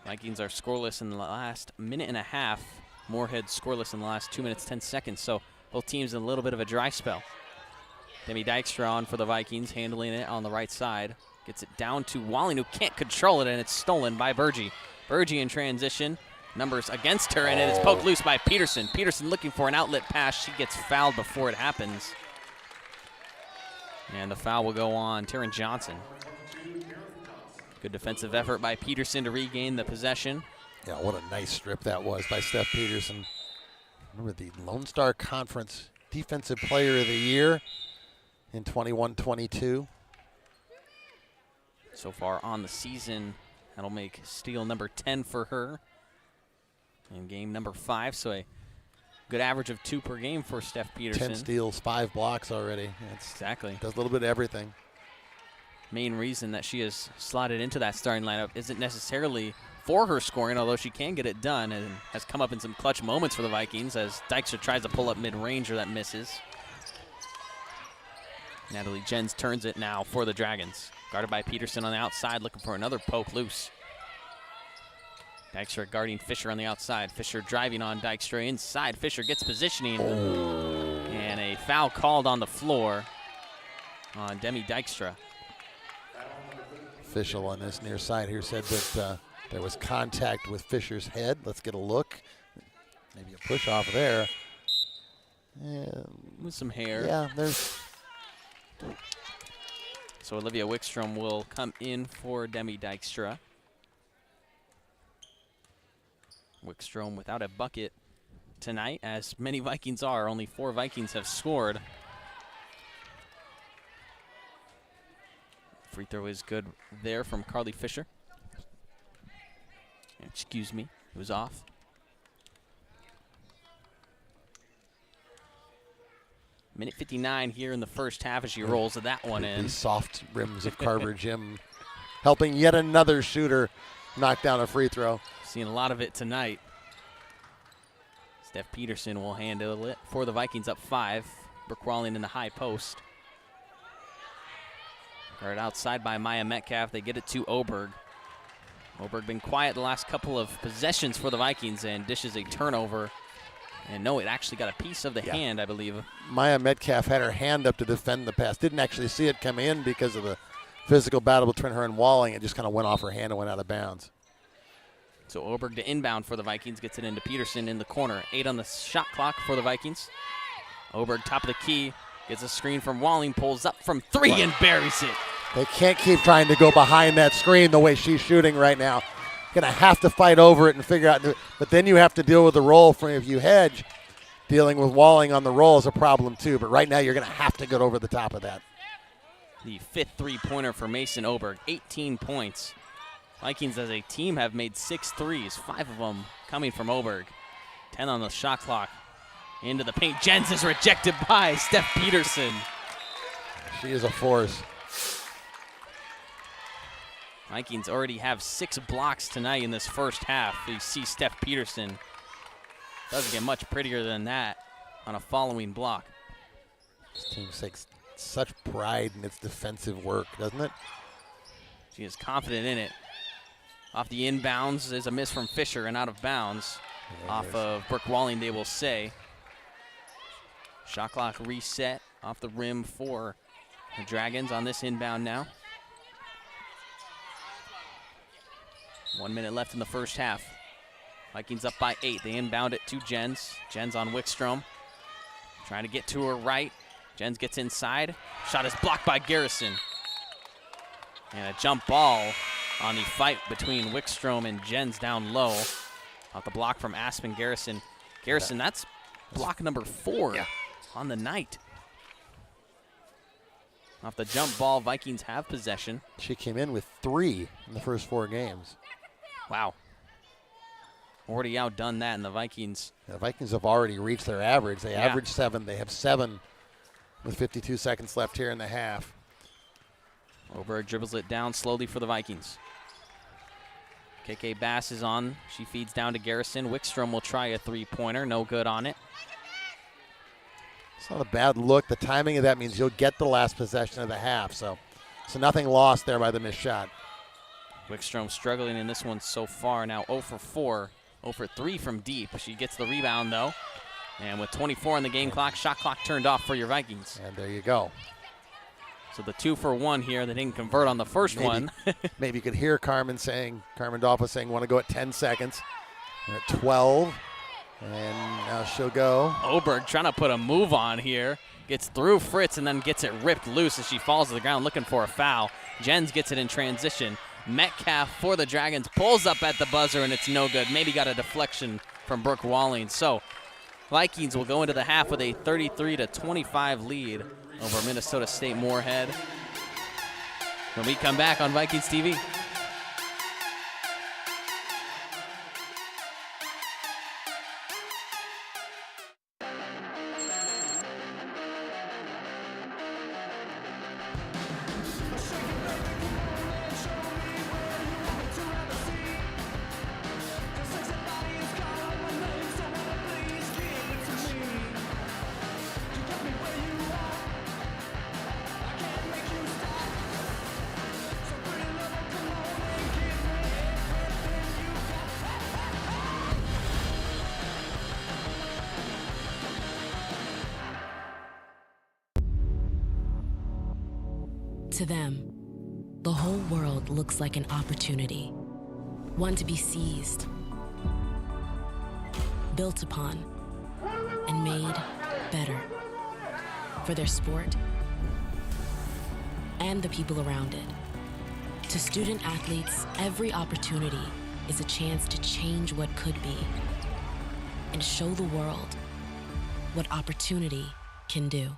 Speaker 2: Vikings are scoreless in the last minute and a half. Moorhead scoreless in the last 2 minutes, 10 seconds. So both teams in a little bit of a dry spell. Demi Dykstra on for the Vikings, handling it on the right side. Gets it down to Walling, who can't control it, and it's stolen by Burgee. Burgee in transition. Numbers against her, and it is poked loose by Peterson. Peterson looking for an outlet pass. She gets fouled before it happens. And the foul will go on Taryn Johnson. Good defensive effort by Peterson to regain the possession.
Speaker 3: Yeah, what a nice strip that was by Steph Peterson. Remember the Lone Star Conference Defensive Player of the Year in 21-22.
Speaker 2: So far on the season, that'll make steal number 10 for her in game number 5. So a good average of 2 per game for Steph Peterson.
Speaker 3: 10 steals, 5 blocks already.
Speaker 2: Exactly.
Speaker 3: Does a little bit of everything.
Speaker 2: main reason that she has slotted into that starting lineup isn't necessarily for her scoring, although she can get it done and has come up in some clutch moments for the Vikings as Dykstra tries to pull up mid-ranger that misses. Natalie Jens turns it now for the Dragons. Guarded by Peterson on the outside, looking for another poke loose. Dykstra guarding Fisher on the outside. Fisher driving on Dykstra inside. Fisher gets positioning. And a foul called on the floor on Demi Dykstra.
Speaker 3: Official on this near side here said that there was contact with Fisher's head. Let's get a look. Maybe a push off there.
Speaker 2: With some hair.
Speaker 3: Yeah, there's.
Speaker 2: So Olivia Wickstrom will come in for Demi Dykstra. Wickstrom without a bucket tonight, as many Vikings are. Only 4 Vikings have scored. Free throw is good there from Carly Fisher. Excuse me, it was off. Minute 59 here in the first half as she rolls that one in.
Speaker 3: The soft rims of Carver Gym helping yet another shooter knock down a free throw.
Speaker 2: Seeing a lot of it tonight. Steph Peterson will handle it for the Vikings up 5. Brooke Walling in the high post. Guarded outside by Maya Metcalf. They get it to Oberg. Oberg been quiet the last couple of possessions for the Vikings and dishes a turnover. And no, it actually got a piece of the hand, I believe.
Speaker 3: Maya Metcalf had her hand up to defend the pass. Didn't actually see it come in because of the physical battle between her and Walling. It just kind of went off her hand and went out of bounds.
Speaker 2: So Oberg to inbound for the Vikings. Gets it into Peterson in the corner. 8 on the shot clock for the Vikings. Oberg top of the key. Gets a screen from Walling. Pulls up from 3 and buries it.
Speaker 3: They can't keep trying to go behind that screen the way she's shooting right now. Going to have to fight over it and figure out. But then you have to deal with the roll from if you hedge. Dealing with Walling on the roll is a problem too. But right now you're going to have to get over the top of that.
Speaker 2: The 5th three-pointer for Mason Oberg. 18 points. Vikings as a team have made 6 threes. 5 of them coming from Oberg. 10 on the shot clock. Into the paint. Jens is rejected by Steph Peterson.
Speaker 3: She is a force.
Speaker 2: Vikings already have 6 blocks tonight in this first half. You see Steph Peterson. Doesn't get much prettier than that on a following block.
Speaker 3: This team takes such pride in its defensive work, doesn't it?
Speaker 2: She is confident in it. Off the inbounds is a miss from Fisher and out of bounds. Off of Brooke Walling, they will say. Shot clock reset off the rim for the Dragons on this inbound now. 1 minute left in the first half. Vikings up by 8. They inbound it to Jens. Jens on Wickstrom. Trying to get to her right. Jens gets inside. Shot is blocked by Garrison. And a jump ball on the fight between Wickstrom and Jens down low. Off the block from Aspen Garrison. Garrison, that's block number 4 on the night. Off the jump ball, Vikings have possession.
Speaker 3: She came in with 3 in the first 4 games.
Speaker 2: Wow. Already outdone that in the Vikings.
Speaker 3: The Vikings have already reached their average. They average 7. They have 7 with 52 seconds left here in the half.
Speaker 2: Oberg dribbles it down slowly for the Vikings. KK Bass is on. She feeds down to Garrison. Wickstrom will try a 3-pointer. No good on it.
Speaker 3: It's not a bad look. The timing of that means you'll get the last possession of the half. So nothing lost there by the missed shot.
Speaker 2: Wickstrom struggling in this one so far. Now 0 for 4. 0 for 3 from deep. She gets the rebound, though. And with 24 on the game clock, shot clock turned off for your Vikings.
Speaker 3: And there you go.
Speaker 2: So the 2 for 1 here. They didn't convert on the first one.
Speaker 3: Maybe you could hear Carmen Dolphin saying, want to go at 10 seconds. We're at 12. And now she'll go.
Speaker 2: Oberg trying to put a move on here. Gets through Fritz and then gets it ripped loose as she falls to the ground looking for a foul. Jens gets it in transition. Metcalf for the Dragons pulls up at the buzzer and it's no good. Maybe got a deflection from Brooke Walling. So Vikings will go into the half with a 33-25 lead over Minnesota State Moorhead. When we come back on Vikings TV.
Speaker 4: To them, the whole world looks like an opportunity, one to be seized, built upon, and made better for their sport and the people around it. To student athletes, every opportunity is a chance to change what could be and show the world what opportunity can do.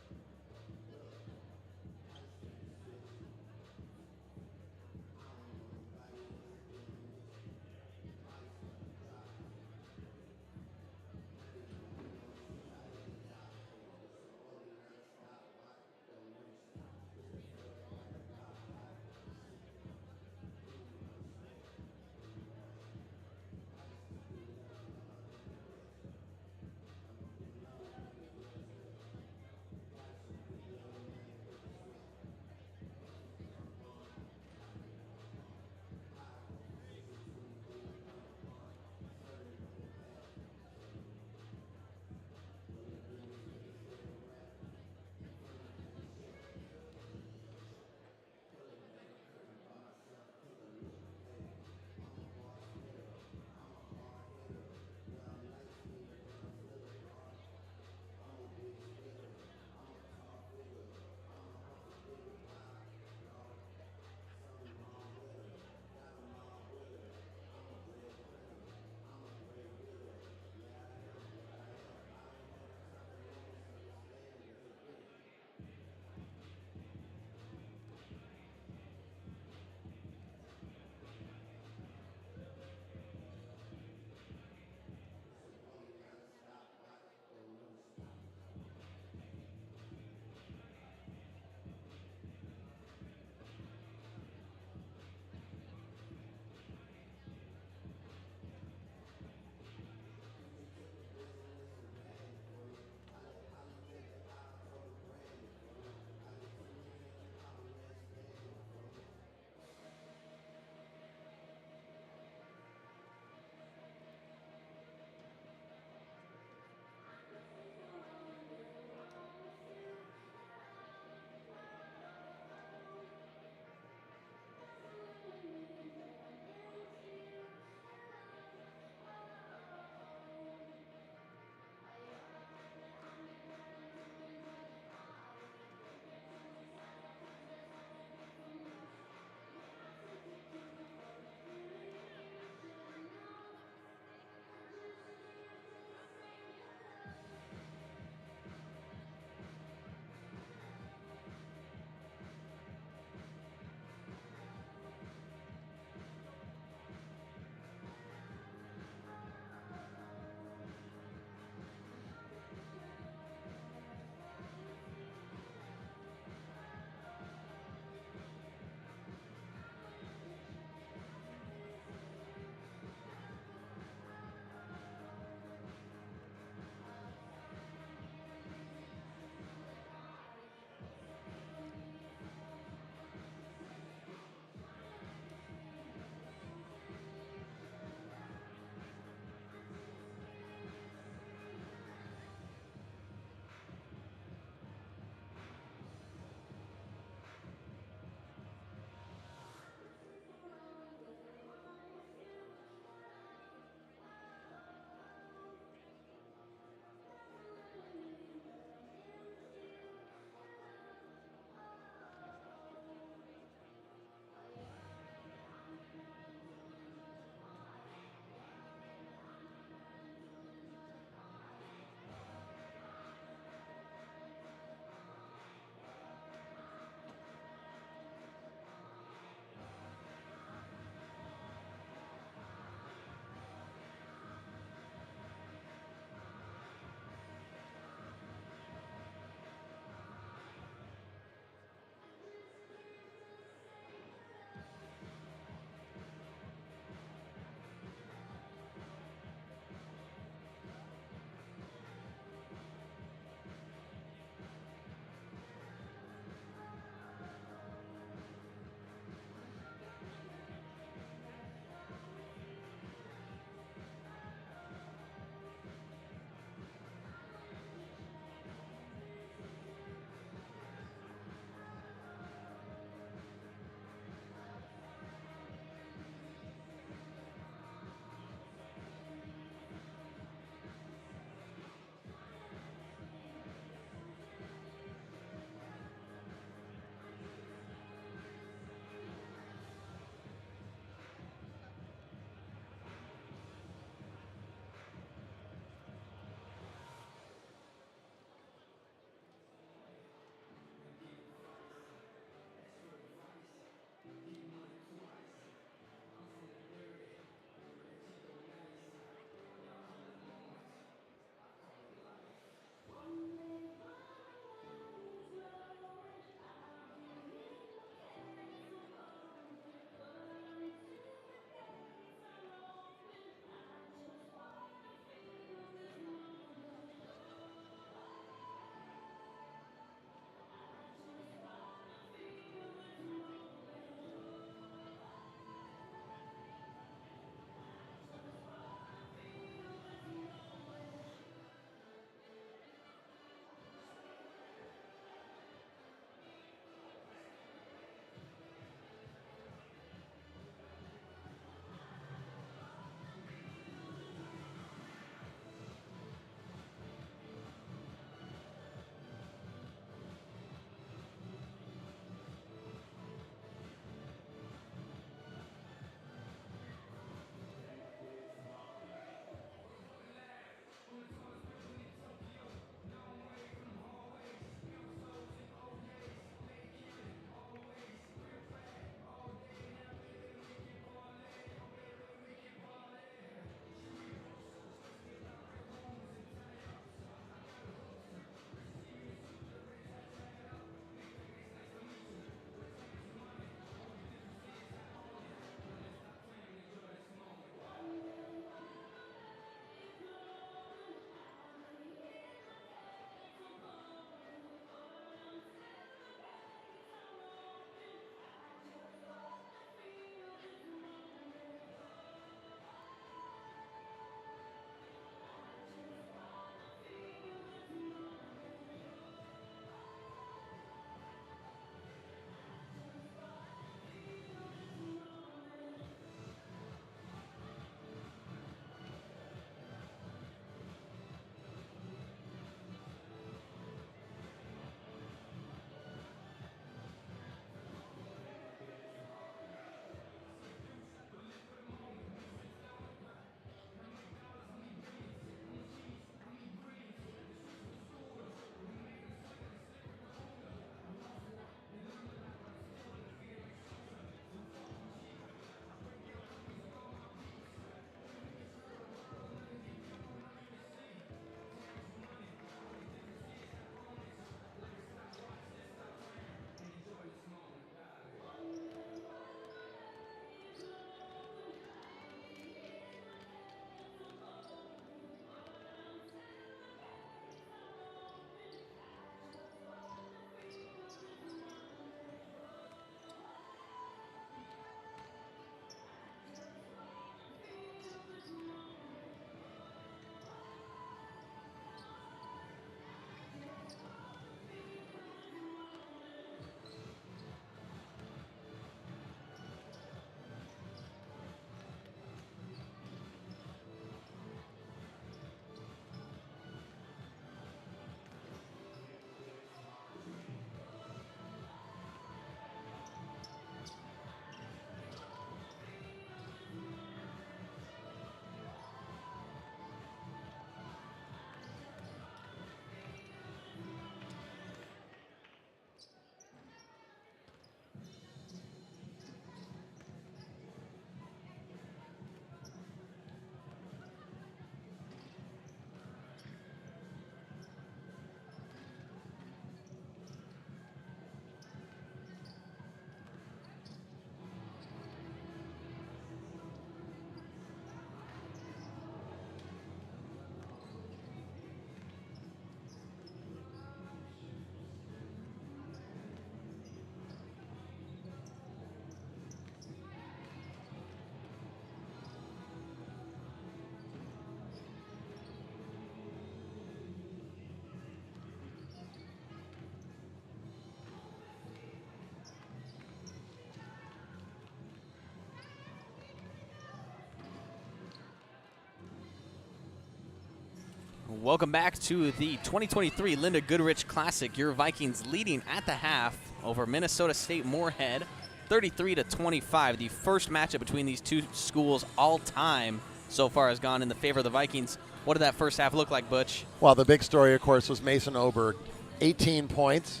Speaker 2: Welcome back to the 2023 Lynda Goodrich Classic. Your Vikings leading at the half over Minnesota State Moorhead, 33-25. The first matchup between these two schools all time so far has gone in the favor of the Vikings. What did that first half look like, Butch?
Speaker 3: Well, the big story, of course, was Mason Oberg. 18 points,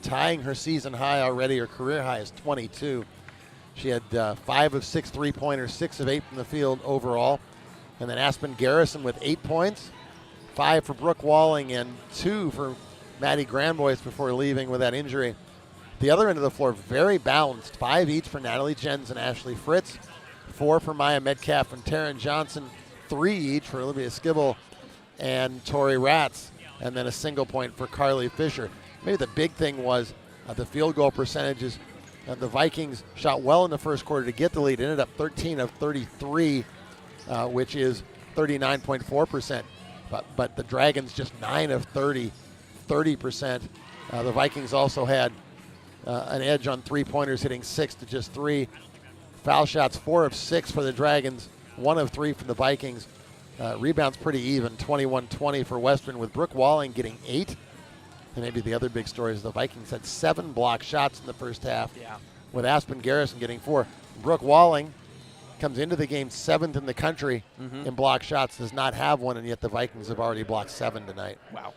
Speaker 3: tying her season high already. Her career high is 22. She had 5 of 6 3-pointers, 6 of 8 from the field overall. And then Aspen Garrison with 8 points, 5 for Brooke Walling and 2 for Maddie Granboyce before leaving with that injury. The other end of the floor, very balanced. 5 each for Natalie Jens and Ashley Fritz, 4 for Maya Metcalf and Taryn Johnson, 3 each for Olivia Skibble and Tori Ratz, and then a single point for Carly Fisher. Maybe the big thing was the field goal percentages. The Vikings shot well in the first quarter to get the lead. Ended up 13 of 33, which is 39.4%. But the Dragons just 9 of 30, 30%. The Vikings also had an edge on 3-pointers, hitting 6 to just 3. Foul shots 4 of 6 for the Dragons, 1 of 3 from the Vikings. Rebounds pretty even, 21-20 for Western, with Brooke Walling getting 8. And maybe the other big story is the Vikings had 7 block shots in the first half, with Aspen Garrison getting 4. Brooke Walling comes into the game 7th in the country in block shots, does not have one, and yet the Vikings have already blocked 7 tonight.
Speaker 2: Wow.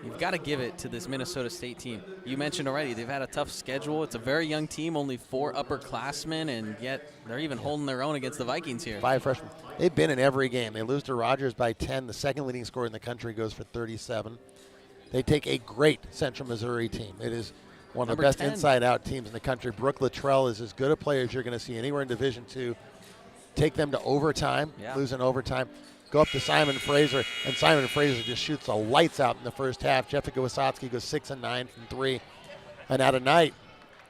Speaker 2: You've got to give it to this Minnesota State team. You mentioned already they've had a tough schedule. It's a very young team, only 4 upperclassmen, and yet they're even holding their own against the Vikings here.
Speaker 3: 5 freshmen. They've been in every game. They lose to Rogers by 10. The second leading scorer in the country goes for 37. They take a great Central Missouri team. It is one of the best
Speaker 2: 10.
Speaker 3: inside-out teams in the country. Brooke Luttrell is as good a player as you're going to see anywhere in Division II. Take them to overtime, lose in overtime. Go up to Simon Fraser, and Simon Fraser just shoots the lights out in the first half. Jessica Wisotsky goes 6 and 9 from 3. And out of night,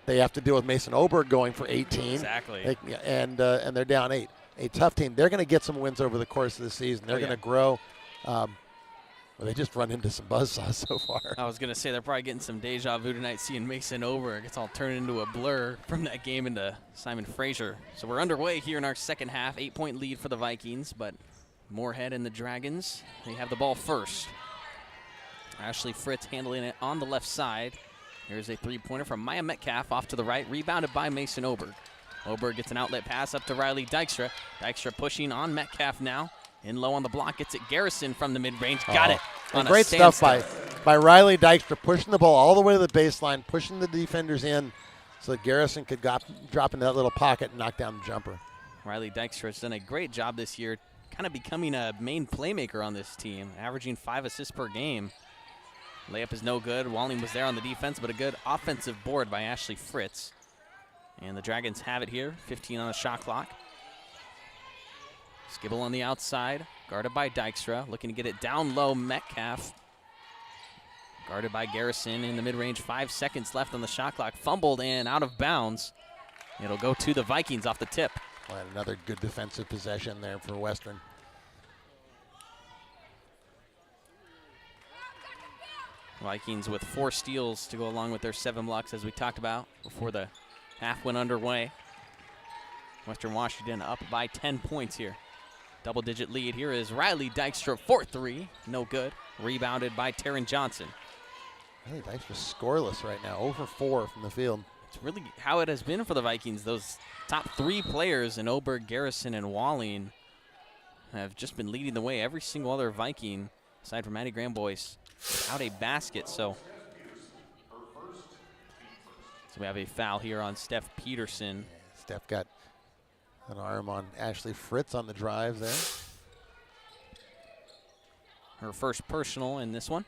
Speaker 3: they have to deal with Mason Oberg going for 18.
Speaker 2: Exactly.
Speaker 3: And they're down 8. A tough team. They're going to get some wins over the course of the season. They're going to grow. Well, they just run into some buzzsaws so far.
Speaker 2: I was going to say they're probably getting some deja vu tonight, seeing Mason Oberg. It's all turned into a blur from that game into Simon Fraser. So we're underway here in our second half. 8-point lead for the Vikings, but Moorhead and the Dragons, they have the ball first. Ashley Fritz handling it on the left side. Here's a 3-pointer from Maya Metcalf off to the right, rebounded by Mason Oberg. Oberg gets an outlet pass up to Riley Dykstra. Dykstra pushing on Metcalf now. In low on the block, gets it Garrison from the mid-range. Got it. On
Speaker 3: great stuff by Riley Dykstra, pushing the ball all the way to the baseline, pushing the defenders in so that Garrison could drop into that little pocket and knock down the jumper.
Speaker 2: Riley Dykstra has done a great job this year, kind of becoming a main playmaker on this team, averaging 5 assists per game. Layup is no good. Walling was there on the defense, but a good offensive board by Ashley Fritz. And the Dragons have it here, 15 on the shot clock. Skibble on the outside, guarded by Dykstra, looking to get it down low. Metcalf, guarded by Garrison in the mid-range. 5 seconds left on the shot clock. Fumbled and out of bounds. It'll go to the Vikings off the tip.
Speaker 3: Well, another good defensive possession there for Western.
Speaker 2: Vikings with 4 steals to go along with their 7 blocks, as we talked about before the half went underway. Western Washington up by 10 points here. Double-digit lead. Here is Riley Dykstra, 4-3. No good. Rebounded by Taryn Johnson.
Speaker 3: Riley Dykstra scoreless right now, 0 for 4 from the field.
Speaker 2: It's really how it has been for the Vikings. Those top 3 players in Oberg, Garrison, and Walling have just been leading the way. Every single other Viking, aside from Maddie Granboyce, without a basket. So we have a foul here on Steph Peterson.
Speaker 3: Steph got an arm on Ashley Fritz on the drive there.
Speaker 2: Her first personal in this one.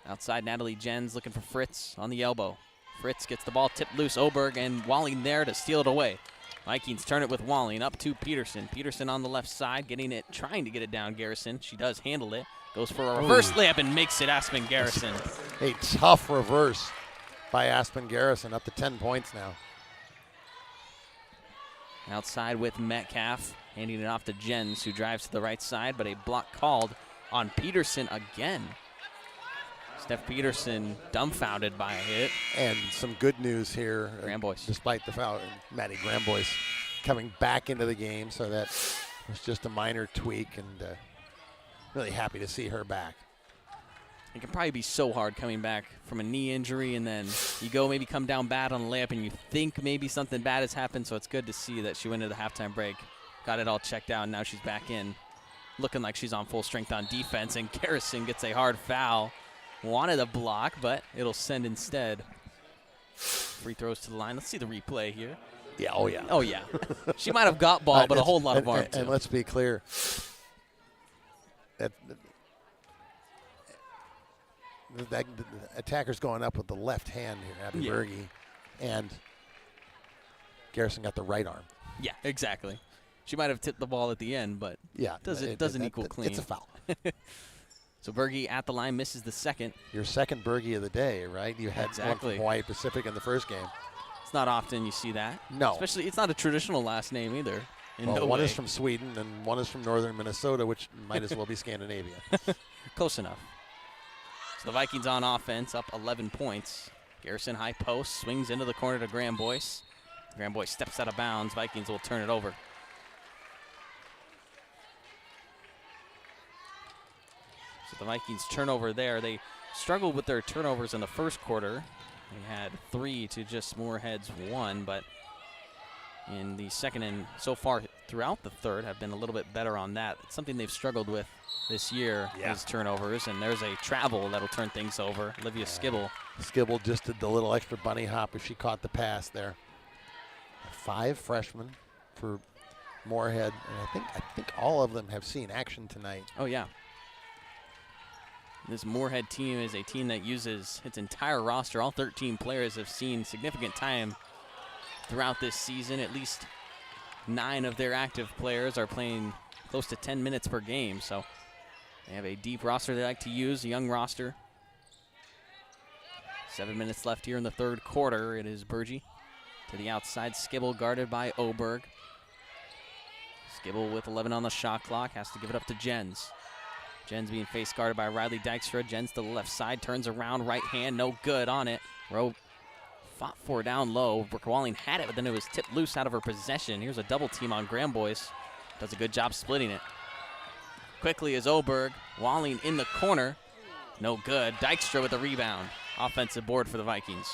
Speaker 2: Outside, Natalie Jens looking for Fritz on the elbow. Fritz gets the ball tipped loose. Oberg and Walling there to steal it away. Vikings turn it with Walling up to Peterson. Peterson on the left side, trying to get it down Garrison. She does handle it. Goes for a reverse layup and makes it Aspen Garrison.
Speaker 3: A tough reverse by Aspen Garrison, up to 10 points now.
Speaker 2: Outside with Metcalf, handing it off to Jens, who drives to the right side, but a block called on Peterson again. Steph Peterson dumbfounded by it.
Speaker 3: And some good news here.
Speaker 2: Granboyce.
Speaker 3: Despite the foul, Maddie Granboyce coming back into the game, so that was just a minor tweak, and really happy to see her back.
Speaker 2: It can probably be so hard coming back from a knee injury, and then you go maybe come down bad on the layup, and you think maybe something bad has happened. So it's good to see that she went into the halftime break, got it all checked out, and now she's back in, looking like she's on full strength on defense. And Garrison gets a hard foul. Wanted a block, but it'll send instead. Free throws to the line. Let's see the replay here.
Speaker 3: Yeah, oh yeah.
Speaker 2: Oh yeah. She might have got ball, but a whole lot of arm too.
Speaker 3: And let's be clear. The attacker's going up with the left hand here, Abby Berge, and Garrison got the right arm.
Speaker 2: Yeah, exactly. She might have tipped the ball at the end, but doesn't equal clean.
Speaker 3: It's a foul.
Speaker 2: So Berge at the line misses the second.
Speaker 3: Your second Berge of the day, right? You had one from Hawaii Pacific in the first game.
Speaker 2: It's not often you see that.
Speaker 3: No.
Speaker 2: Especially, it's not a traditional last name either.
Speaker 3: One is from Sweden and one is from northern Minnesota, which might as well be Scandinavia.
Speaker 2: Close enough. So the Vikings on offense, up 11 points. Garrison high post, swings into the corner to Graham Boyce. Graham Boyce steps out of bounds. Vikings will turn it over. So the Vikings turnover there. They struggled with their turnovers in the first quarter. They had 3 to just Moorhead's 1, but in the second and so far throughout the third have been a little bit better on that. It's something they've struggled with this year, is turnovers, and there's a travel that'll turn things over. Olivia Skibble.
Speaker 3: Skibble just did the little extra bunny hop if she caught the pass there. 5 freshmen for Moorhead, and I think all of them have seen action tonight.
Speaker 2: Oh yeah. This Moorhead team is a team that uses its entire roster. All 13 players have seen significant time throughout this season. At least 9 of their active players are playing close to 10 minutes per game. So they have a deep roster they like to use, a young roster. 7 minutes left here in the third quarter. It is Berge to the outside. Skibble guarded by Oberg. Skibble with 11 on the shot clock, has to give it up to Jens. Jens being face guarded by Riley Dykstra. Jens to the left side, turns around, right hand, no good on it. Rowe fought for down low. Brooke Walling had it, but then it was tipped loose out of her possession. Here's a double team on Graham Boyce. Does a good job splitting it. Quickly is Oberg. Walling in the corner. No good. Dykstra with the rebound. Offensive board for the Vikings.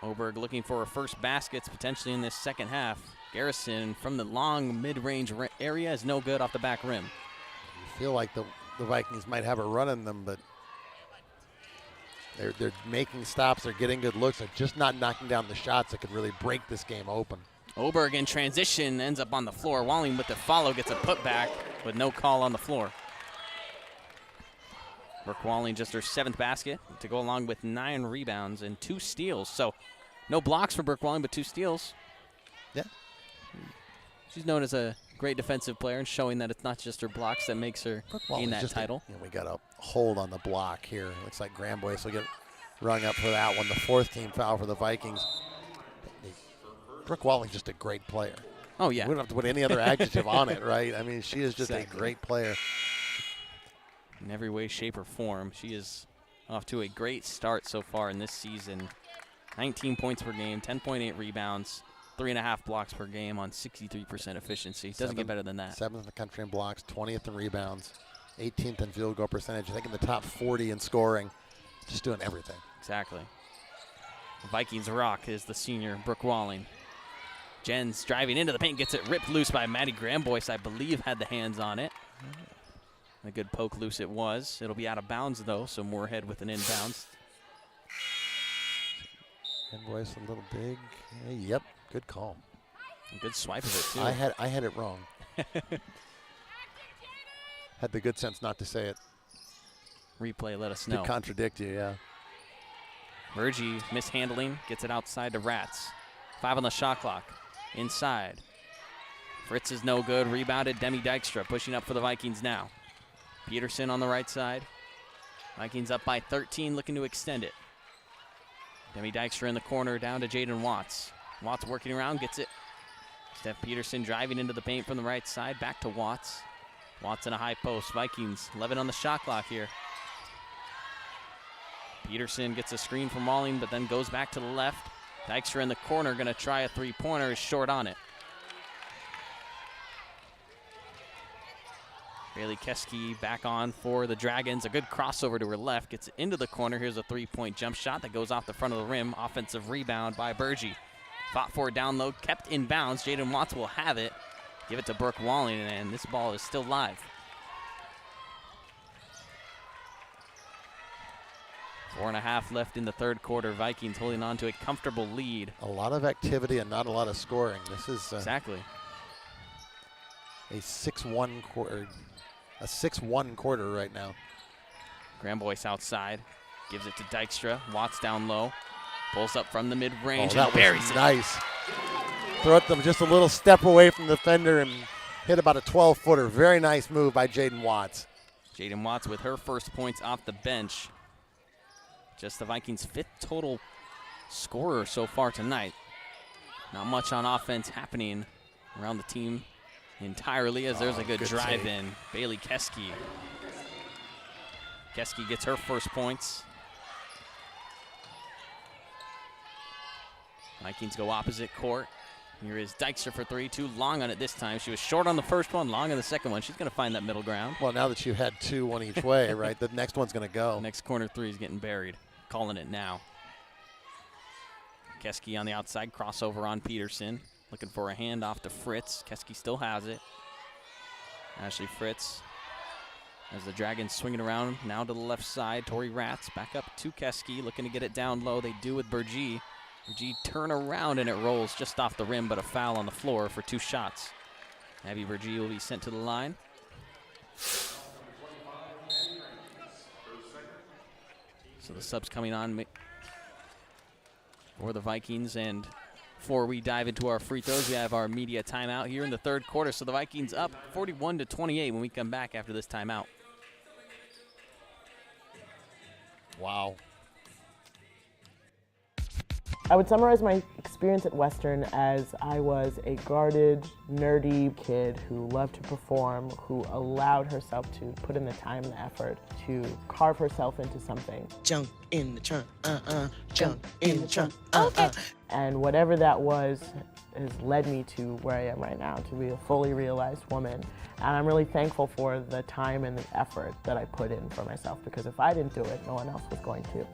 Speaker 2: Oberg looking for her first baskets potentially in this second half. Garrison from the long mid-range area is no good off the back rim.
Speaker 3: You feel like the Vikings might have a run in them, but they're making stops. They're getting good looks. They're just not knocking down the shots that could really break this game open.
Speaker 2: Oberg in transition ends up on the floor. Walling with the follow gets a putback with no call on the floor. Brooke Walling just her 7th basket to go along with 9 rebounds and 2 steals. So no blocks for Brooke Walling, but 2 steals.
Speaker 3: Yeah.
Speaker 2: She's known as a great defensive player and showing that it's not just her blocks that makes her gain that title.
Speaker 3: We got a hold on the block here. Looks like Graham Boyce will get rung up for that one. The 4th team foul for the Vikings. Brooke Walling's just a great player.
Speaker 2: Oh, yeah.
Speaker 3: We don't have to put any other adjective on it, right? I mean, she is just a great player.
Speaker 2: In every way, shape, or form. She is off to a great start so far in this season. 19 points per game, 10.8 rebounds, 3.5 blocks per game on 63% efficiency. Doesn't get better than that.
Speaker 3: 7th in the country in blocks, 20th in rebounds, 18th in field goal percentage. I think in the top 40 in scoring. Just doing everything.
Speaker 2: Exactly. Vikings rock is the senior Brooke Walling. Jens driving into the paint, gets it ripped loose by Maddie Graham Boyce, I believe had the hands on it. A good poke loose it was. It'll be out of bounds though, so Moorhead with an inbounds.
Speaker 3: Graham Boyce a little big. Yep, good call.
Speaker 2: A good swipe of it too.
Speaker 3: I had it wrong. Had the good sense not to say it.
Speaker 2: Replay let us know.
Speaker 3: Could contradict you, yeah.
Speaker 2: Berge mishandling, gets it outside to Rats. 5 on the shot clock. Inside. Fritz is no good. Rebounded. Demi Dykstra pushing up for the Vikings now. Peterson on the right side. Vikings up by 13, looking to extend it. Demi Dykstra in the corner, down to Jaden Watts. Watts working around, gets it. Steph Peterson driving into the paint from the right side, back to Watts. Watts in a high post. Vikings 11 on the shot clock here. Peterson gets a screen from Walling, but then goes back to the left. Dykstra in the corner, going to try a three-pointer, is short on it. Bailey Keski back on for the Dragons. A good crossover to her left. Gets it into the corner. Here's a three-point jump shot that goes off the front of the rim. Offensive rebound by Burgee. Fought for it down low. Kept in bounds. Jaden Watts will have it. Give it to Brooke Walling, and this ball is still live. 4.5 left in the third quarter. Vikings holding on to a comfortable lead.
Speaker 3: A lot of activity and not a lot of scoring. This is
Speaker 2: exactly
Speaker 3: a 6-1 quarter. A 6-1 quarter right now.
Speaker 2: Grandboyce outside. Gives it to Dykstra. Watts down low. Pulls up from the mid-range
Speaker 3: that
Speaker 2: and buries
Speaker 3: was
Speaker 2: it.
Speaker 3: Nice. Throw it them just a little step away from the defender and hit about a 12-footer. Very nice move by Jaden Watts.
Speaker 2: Jaden Watts with her first points off the bench. Just the Vikings' 5th total scorer so far tonight. Not much on offense happening around the team entirely, as there's a good drive in. Bailey Keski. Keski gets her first points. Vikings go opposite court. Here is Dykstra for three. Too long on it this time. She was short on the first one, long on the second one. She's going to find that middle ground.
Speaker 3: Well, now that you had two, one each way, right, the next one's going to go.
Speaker 2: Next corner three is getting buried. Calling it now. Keski on the outside, crossover on Peterson. Looking for a handoff to Fritz. Keski still has it. Ashley Fritz. As the Dragons swing it around, now to the left side. Tori Ratz back up to Keski, looking to get it down low. They do with Burgee. Burgee turn around and it rolls just off the rim, but a foul on the floor for 2 shots. Abby Burgee will be sent to the line. So the subs coming on for the Vikings, and before we dive into our free throws, we have our media timeout here in the third quarter. So the Vikings up 41-28 when we come back after this timeout.
Speaker 3: Wow.
Speaker 8: I would summarize my experience at Western as I was a guarded, nerdy kid who loved to perform, who allowed herself to put in the time and the effort to carve herself into something.
Speaker 9: Jump in the trunk, jump in the trunk,
Speaker 8: And whatever that was has led me to where I am right now, to be a fully realized woman. And I'm really thankful for the time and the effort that I put in for myself, because if I didn't do it, no one else was going to.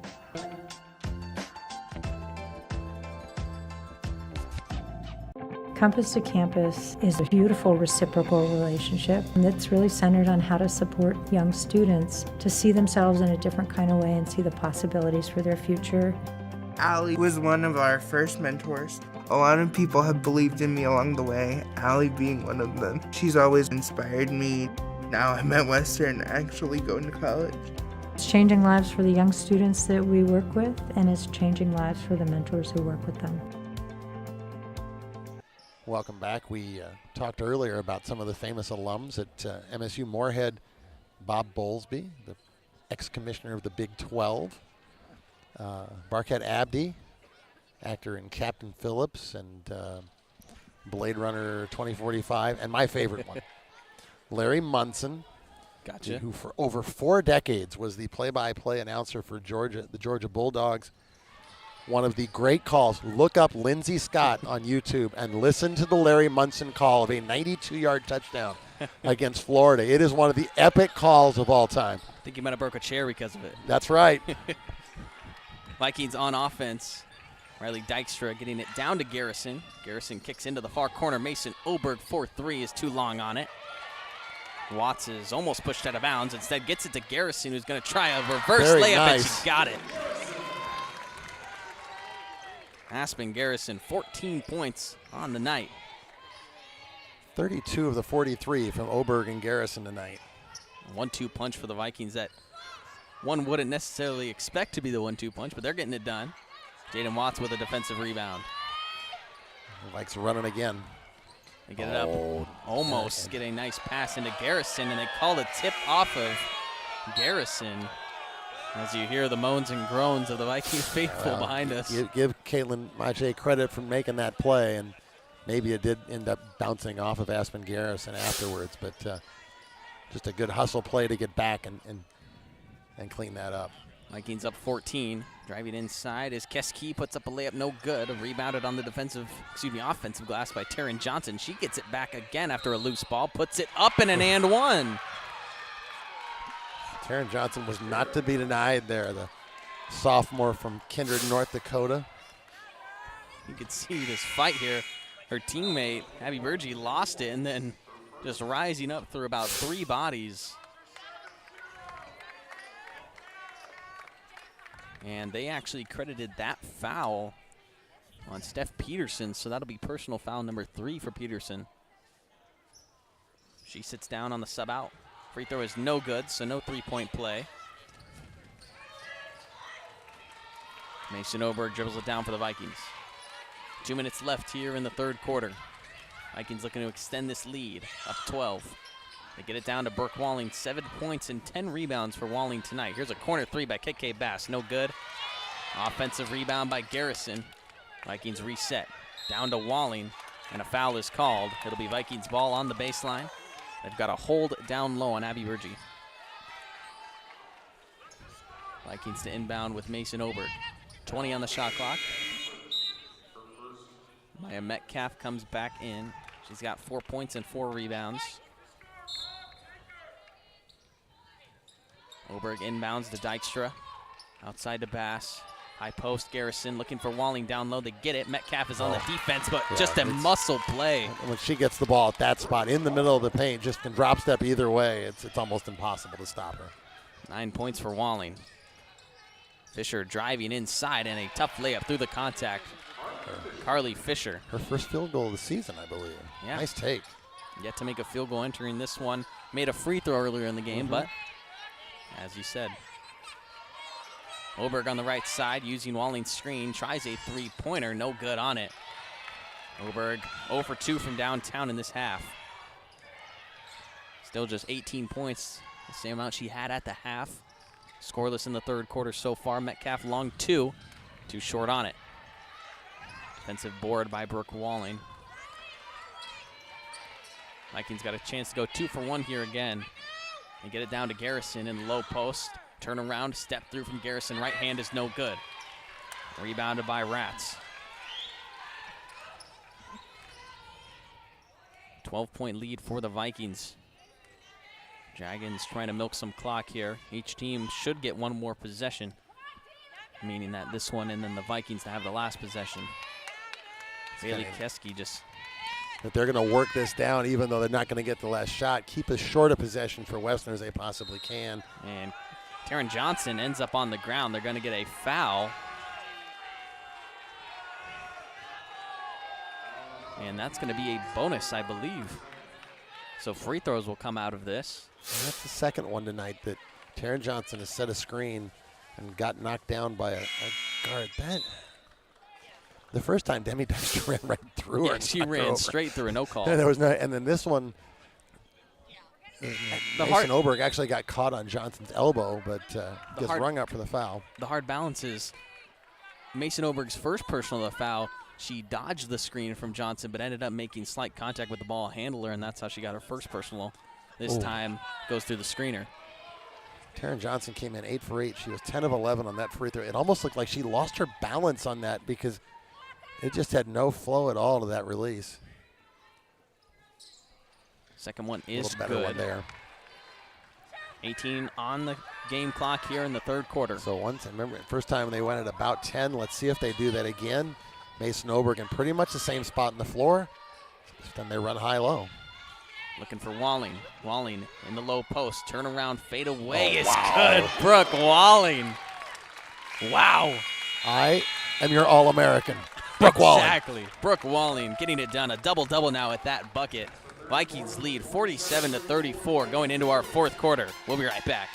Speaker 10: Compass to Campus is a beautiful reciprocal relationship that's really centered on how to support young students to see themselves in a different kind of way and see the possibilities for their future.
Speaker 11: Allie was one of our first mentors. A lot of people have believed in me along the way, Allie being one of them. She's always inspired me. Now I'm at Western, actually going to college.
Speaker 10: It's changing lives for the young students that we work with, and it's changing lives for the mentors who work with them.
Speaker 3: Welcome back. We talked earlier about some of the famous alums at MSU Moorhead. Bob Bowlesby, the ex-commissioner of the Big 12. Barkat Abdi, actor in Captain Phillips and Blade Runner 2045. And my favorite one, Larry Munson.
Speaker 2: Gotcha.
Speaker 3: Who for over 4 decades was the play-by-play announcer for the Georgia Bulldogs. One of the great calls. Look up Lindsey Scott on YouTube and listen to the Larry Munson call of a 92-yard touchdown against Florida. It is one of the epic calls of all time.
Speaker 2: I think he might have broke a chair because of it.
Speaker 3: That's right.
Speaker 2: Vikings on offense. Riley Dykstra getting it down to Garrison. Garrison kicks into the far corner. Mason Oberg 4-3 is too long on it. Watts is almost pushed out of bounds. Instead gets it to Garrison, who's going to try a reverse layup, and she got it. Aspen Garrison, 14 points on the night.
Speaker 3: 32 of the 43 from Oberg and Garrison tonight.
Speaker 2: 1-2 punch for the Vikings that one wouldn't necessarily expect to be the 1-2 punch, but they're getting it done. Jaden Watts with a defensive rebound.
Speaker 3: Likes running again.
Speaker 2: They get it up. Almost get a nice pass into Garrison, and they call a tip off of Garrison. As you hear the moans and groans of the Vikings faithful behind us.
Speaker 3: Give Caitlin Mache credit for making that play, and maybe it did end up bouncing off of Aspen Garrison afterwards, but just a good hustle play to get back and clean that up.
Speaker 2: Vikings up 14. Driving inside as Keski puts up a layup, no good. Rebounded on the offensive glass by Taryn Johnson. She gets it back again after a loose ball, puts it up in an and one.
Speaker 3: Taryn Johnson was not to be denied there, the sophomore from Kindred, North Dakota.
Speaker 2: You could see this fight here. Her teammate, Abby Burgee, lost it and then just rising up through about 3 bodies. And they actually credited that foul on Steph Peterson, so that'll be personal foul number 3 for Peterson. She sits down on the sub out. Free throw is no good, so no 3-point play. Mason Oberg dribbles it down for the Vikings. 2 minutes left here in the third quarter. Vikings looking to extend this lead, up 12. They get it down to Brooke Walling, 7 points and 10 rebounds for Walling tonight. Here's a corner 3 by KK Bass, no good. Offensive rebound by Garrison. Vikings reset, down to Walling, and a foul is called. It'll be Vikings ball on the baseline. They've got a hold down low on Abby Burgee. Vikings to inbound with Mason Oberg. 20 on the shot clock. Maya Metcalf comes back in. She's got 4 points and 4 rebounds. Oberg inbounds to Dykstra. Outside to Bass. High post, Garrison looking for Walling down low. They get it. Metcalf is on the defense, but just a muscle play.
Speaker 3: When she gets the ball at that spot in the middle of the paint, just can drop step either way. It's almost impossible to stop her.
Speaker 2: 9 points for Walling. Fisher driving inside and a tough layup through the contact. Carly Fisher.
Speaker 3: Her first field goal of the season, I believe.
Speaker 2: Yeah.
Speaker 3: Nice take.
Speaker 2: Yet to make a field goal entering this one. Made a free throw earlier in the game, but as you said. Oberg on the right side using Walling's screen. Tries a 3-pointer, no good on it. Oberg 0 for 2 from downtown in this half. Still just 18 points, the same amount she had at the half. Scoreless in the third quarter so far. Metcalf long 2, too short on it. Defensive board by Brooke Walling. Vikings got a chance to go 2 for 1 here again. They get it down to Garrison in the low post. Turn around, step through from Garrison. Right hand is no good. Rebounded by Rats. 12-point lead for the Vikings. Dragons trying to milk some clock here. Each team should get one more possession, meaning that this one and then the Vikings to have the last possession. Bailey Keski just...
Speaker 3: That they're going to work this down even though they're not going to get the last shot. Keep as short a possession for Western as they possibly can.
Speaker 2: And Taryn Johnson ends up on the ground. They're going to get a foul. And that's going to be a bonus, I believe. So free throws will come out of this.
Speaker 3: And that's the second one tonight that Taryn Johnson has set a screen and got knocked down by a guard. The first time Demi Dykstra ran right through her.
Speaker 2: Yeah, she ran straight through, no call.
Speaker 3: And there was no, and then this one, Mason Oberg actually got caught on Johnson's elbow, but gets rung up for the foul.
Speaker 2: The hard balance is Mason Oberg's first personal foul. She dodged the screen from Johnson, but ended up making slight contact with the ball handler, and that's how she got her first personal. This time goes through the screener.
Speaker 3: Taryn Johnson came in 8 for 8. She was 10 of 11 on that free throw. It almost looked like she lost her balance on that because it just had no flow at all to that release.
Speaker 2: Second one is
Speaker 3: a better
Speaker 2: good.
Speaker 3: One there.
Speaker 2: 18 on the game clock here in the third quarter.
Speaker 3: So once, I remember first time they went at about 10. Let's see if they do that again. Mason Oberg in pretty much the same spot on the floor. Then they run high-low.
Speaker 2: Looking for Walling. Walling in the low post. Turn around, fade away is good. Brooke Walling. Wow.
Speaker 3: I am your All-American. Brooke Walling.
Speaker 2: Exactly. Brooke Walling getting it done. A double-double now at that bucket. Vikings lead 47-34 going into our fourth quarter. We'll be right back.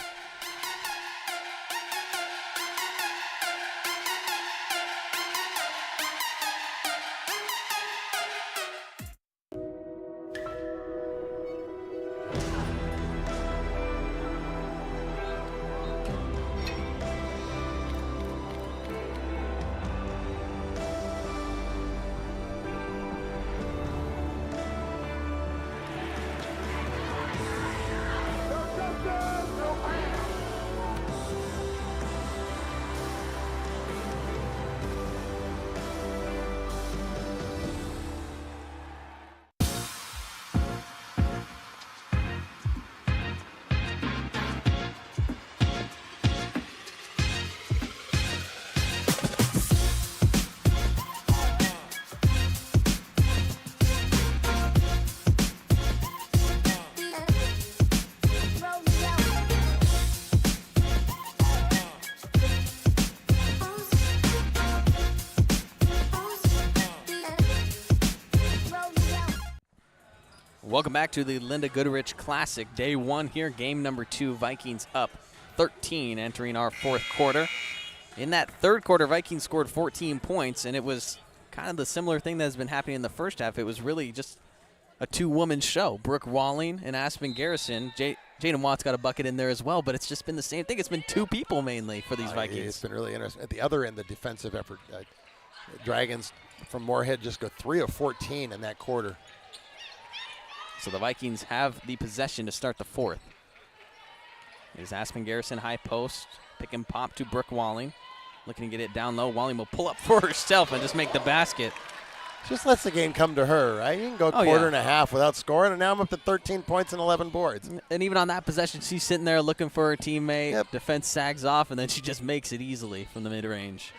Speaker 2: Welcome back to the Lynda Goodrich Classic. Day one here, game number 2. Vikings up 13 entering our fourth quarter. In that third quarter, Vikings scored 14 points, and it was kind of the similar thing that has been happening in the first half. It was really just a two-woman show. Brooke Walling and Aspen Garrison. Jaden Watts got a bucket in there as well, but it's just been the same thing. It's been two people mainly for these Vikings.
Speaker 3: It's been really interesting. At the other end, the defensive effort, Dragons from Moorhead just go 3 of 14 in that quarter.
Speaker 2: So the Vikings have the possession to start the fourth. Here's Aspen Garrison, high post, pick and pop to Brooke Walling. Looking to get it down low. Walling will pull up for herself and just make the basket.
Speaker 3: Just lets the game come to her, right? You can go quarter and a half without scoring, and now I'm up to 13 points and 11 boards.
Speaker 2: And even on that possession, she's sitting there looking for her teammate. Yep. Defense sags off, and then she just makes it easily from the mid-range.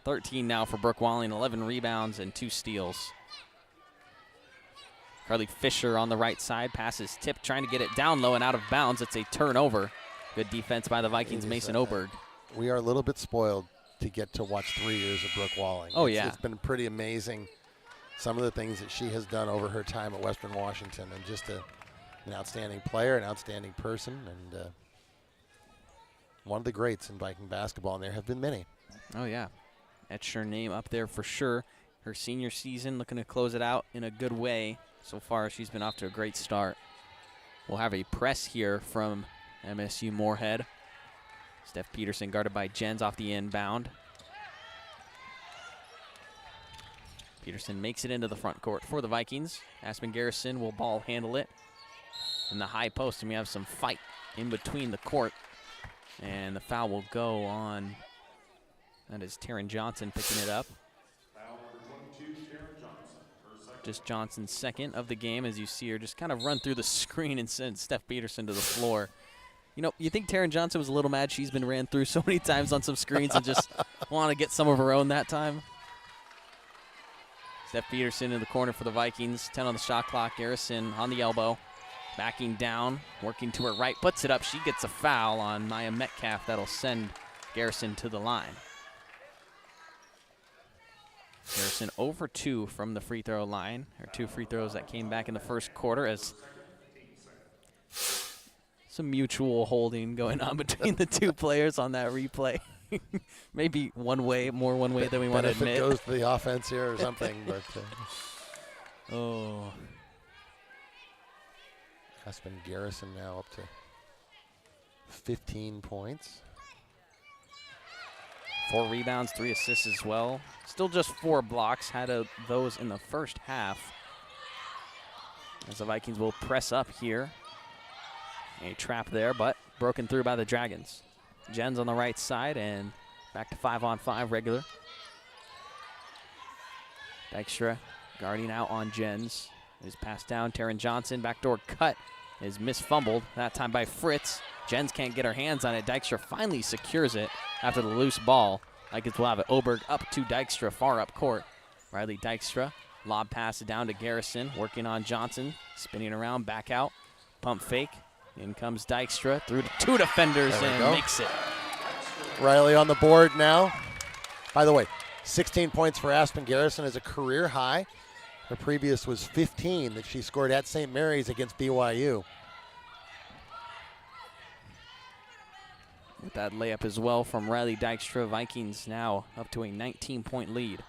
Speaker 2: 13 now for Brooke Walling, 11 rebounds and 2 steals. Carly Fisher on the right side, passes tipped, trying to get it down low and out of bounds. It's a turnover. Good defense by the Vikings, Mason Oberg.
Speaker 3: We are a little bit spoiled to get to watch 3 years of Brooke Walling.
Speaker 2: Oh, yeah.
Speaker 3: It's been pretty amazing, some of the things that she has done over her time at Western Washington, and just an outstanding player, an outstanding person, and one of the greats in Viking basketball, and there have been many.
Speaker 2: Oh, yeah. Etch her name up there for sure. Her senior season, looking to close it out in a good way. So far, she's been off to a great start. We'll have a press here from MSU Moorhead. Steph Peterson guarded by Jens off the inbound. Peterson makes it into the front court for the Vikings. Aspen Garrison will ball handle it in the high post, and we have some fight in between the court. And the foul will go on. That is Taryn Johnson picking it up. Just Johnson's second of the game, as you see her just kind of run through the screen and send Steph Peterson to the floor. You know, you think Taryn Johnson was a little mad she's been ran through so many times on some screens and just want to get some of her own that time. Steph Peterson in the corner for the Vikings. 10 on the shot clock. Garrison on the elbow. Backing down, working to her right, puts it up. She gets a foul on Maya Metcalf. That'll send Garrison to the line. Garrison over 2 from the free throw line. Her 2 free throws that came back in the first quarter, as some mutual holding going on between the two players on that replay. Maybe more one way than we want to admit.
Speaker 3: It goes to the offense here or something. But
Speaker 2: oh.
Speaker 3: Aspen Garrison now up to 15 points.
Speaker 2: 4 rebounds, 3 assists as well. Still just 4 blocks. Had those in the first half. As the Vikings will press up here. A trap there, but broken through by the Dragons. Jens on the right side, and back to 5-on-5 regular. Dykstra guarding out on Jens. Is passed down. Taryn Johnson, backdoor cut, is misfumbled. That time by Fritz. Jens can't get her hands on it. Dykstra finally secures it after the loose ball. Vikings will have it. Oberg up to Dykstra, far up court. Riley Dykstra, lob pass down to Garrison, working on Johnson, spinning around, back out, pump fake. In comes Dykstra through to 2 defenders and makes it.
Speaker 3: Riley on the board now. By the way, 16 points for Aspen Garrison is a career high. Her previous was 15 that she scored at St. Mary's against BYU.
Speaker 2: With that layup as well from Riley Dykstra, Vikings now up to a 19-point lead.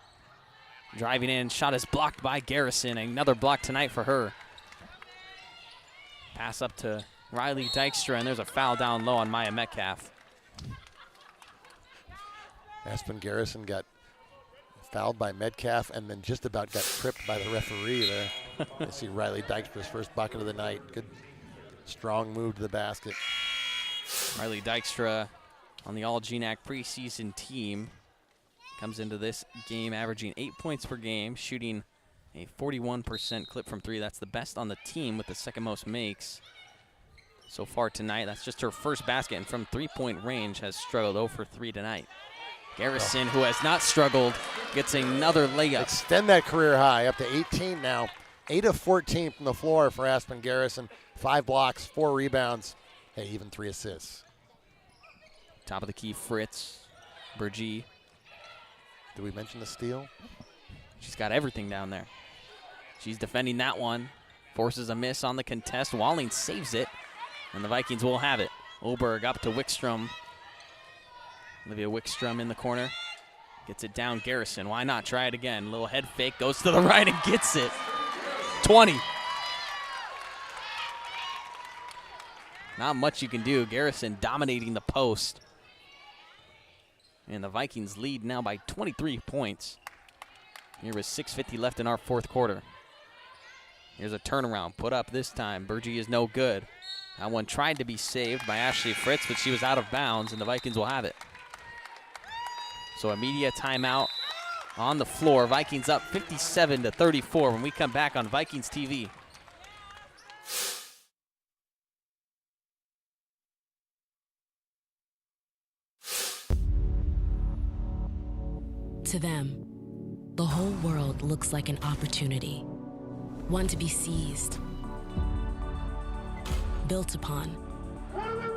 Speaker 2: Driving in, shot is blocked by Garrison. Another block tonight for her. Pass up to Riley Dykstra, and there's a foul down low on Maya Metcalf.
Speaker 3: Aspen Garrison got fouled by Metcalf and then just about got tripped by the referee there. You see Riley Dykstra's first bucket of the night. Good, strong move to the basket.
Speaker 2: Riley Dykstra on the All-GNAC preseason team. Comes into this game averaging 8 points per game, shooting a 41% clip from 3. That's the best on the team with the second most makes so far tonight. That's just her first basket, and from 3-point range has struggled 0 for 3 tonight. Garrison, who has not struggled, gets another layup.
Speaker 3: Extend that career high up to 18 now. 8 of 14 from the floor for Aspen Garrison. 5 blocks, 4 rebounds, hey, even 3 assists.
Speaker 2: Top of the key, Fritz, Bergie.
Speaker 3: Did we mention the steal?
Speaker 2: She's got everything down there. She's defending that one. Forces a miss on the contest. Walling saves it, and the Vikings will have it. Oberg up to Wickstrom. Olivia Wickstrom in the corner. Gets it down. Garrison, why not? Try it again. Little head fake, goes to the right and gets it. 20. Not much you can do. Garrison dominating the post. And the Vikings lead now by 23 points. Here was 6:50 left in our fourth quarter. Here's a turnaround, put up this time. Burgee is no good. That one tried to be saved by Ashley Fritz, but she was out of bounds, and the Vikings will have it. So a media timeout on the floor. Vikings up 57-34 when we come back on Vikings TV.
Speaker 4: To them, the whole world looks like an opportunity, one to be seized, built upon,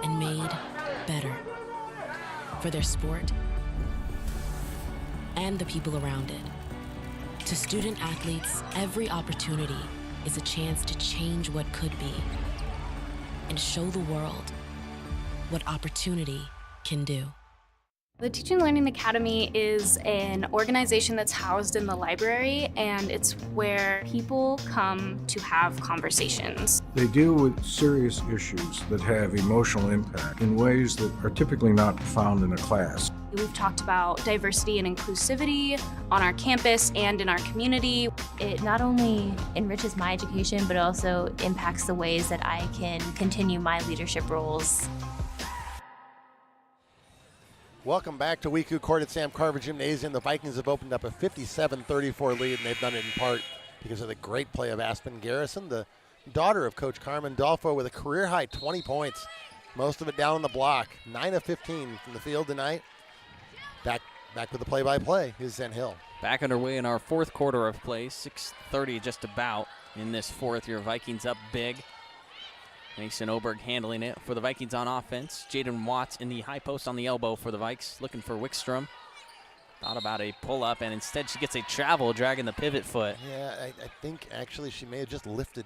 Speaker 4: and made better for their sport and the people around it. To student athletes, every opportunity is a chance to change what could be and show the world what opportunity can do.
Speaker 5: The Teaching and Learning Academy is an organization that's housed in the library, and it's where people come to have conversations.
Speaker 6: They deal with serious issues that have emotional impact in ways that are typically not found in a class.
Speaker 5: We've talked about diversity and inclusivity on our campus and in our community.
Speaker 7: It not only enriches my education, but also impacts the ways that I can continue my leadership roles.
Speaker 3: Welcome back to WECU Court at Sam Carver Gymnasium. The Vikings have opened up a 57-34 lead, and they've done it in part because of the great play of Aspen Garrison, the daughter of Coach Carmen Dolfo, with a career-high 20 points, most of it down on the block. 9 of 15 from the field tonight. Back with the play-by-play is Zen Hill.
Speaker 2: Back underway in our fourth quarter of play. 6:30 just about in this fourth. Your Vikings up big. Mason Oberg handling it for the Vikings on offense. Jaden Watts in the high post on the elbow for the Vikes, looking for Wickstrom. Thought about a pull-up, and instead she gets a travel, dragging the pivot foot.
Speaker 3: Yeah, I think actually she may have just lifted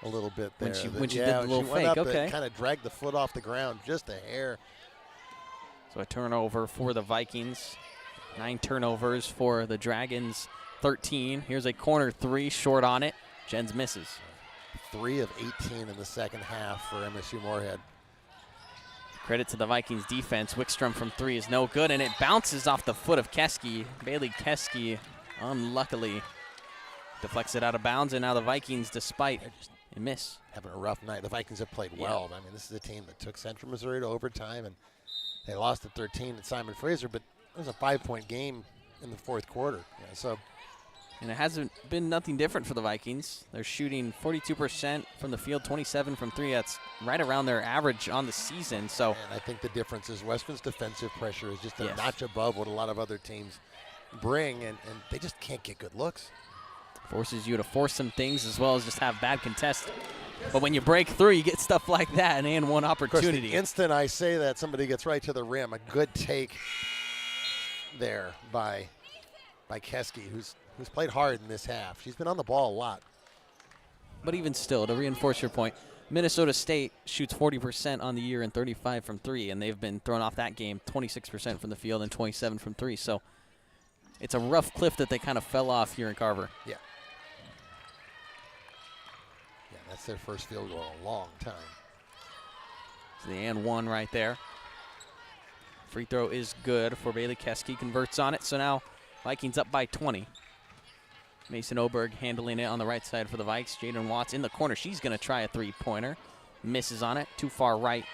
Speaker 3: a little bit there.
Speaker 2: When she did the little
Speaker 3: fake,
Speaker 2: fake, okay.
Speaker 3: Kind of dragged the foot off the ground, just a hair.
Speaker 2: So a turnover for the Vikings. 9 turnovers for the Dragons, 13. Here's a corner three, short on it. Jens misses.
Speaker 3: 3 of 18 in the second half for MSU Moorhead.
Speaker 2: Credit to the Vikings defense. Wickstrom from 3 is no good, and it bounces off the foot of Keski. Bailey Keski, unluckily, deflects it out of bounds, and now the Vikings, despite a miss,
Speaker 3: having a rough night. The Vikings have played well. I mean, this is a team that took Central Missouri to overtime, and they lost at 13 at Simon Fraser, but it was a 5-point game in the fourth quarter. Yeah, so.
Speaker 2: And it hasn't been nothing different for the Vikings. They're shooting 42% from the field, 27 from 3. That's right around their average on the season. So,
Speaker 3: and I think the difference is Western's defensive pressure is just a notch above what a lot of other teams bring, and they just can't get good looks.
Speaker 2: Forces you to force some things as well as just have bad contest. But when you break through, you get stuff like that, an and one opportunity.
Speaker 3: Of course, the instant I say that, somebody gets right to the rim. A good take there by Keski, who's played hard in this half. She's been on the ball a lot.
Speaker 2: But even still, to reinforce your point, Minnesota State shoots 40% on the year and 35 from 3, and they've been thrown off that game 26% from the field and 27 from 3. So it's a rough cliff that they kind of fell off here in Carver.
Speaker 3: Yeah. Yeah, that's their first field goal in a long time.
Speaker 2: So the and one right there. Free throw is good for Bailey Keski. Converts on it, so now Vikings up by 20. Mason Oberg handling it on the right side for the Vikes. Jaden Watts in the corner. She's going to try a three-pointer. Misses on it. Too far right.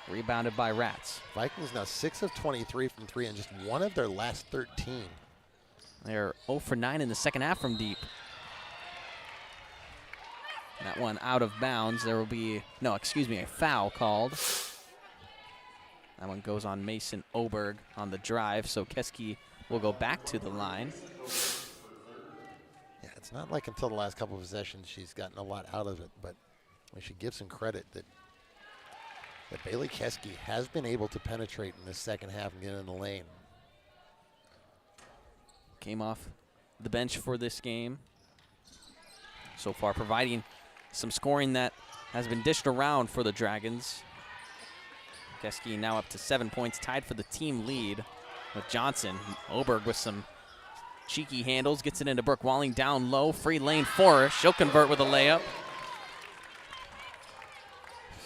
Speaker 2: Rebounded by Rats.
Speaker 3: Vikings now 6 of 23 from 3 and just 1 of their last 13.
Speaker 2: They're 0 for 9 in the second half from deep. That one out of bounds. There will be, a foul called. That one goes on Mason Oberg on the drive, so Keski will go back to the line.
Speaker 3: Yeah, it's not like until the last couple of possessions she's gotten a lot out of it, but we should give some credit that Bailey Keski has been able to penetrate in the second half and get in the lane.
Speaker 2: Came off the bench for this game. So far providing some scoring that has been dished around for the Dragons. Keski now up to 7 points, tied for the team lead with Johnson. Oberg with some cheeky handles, gets it into Brooke Walling down low, free lane for her. She'll convert with a layup.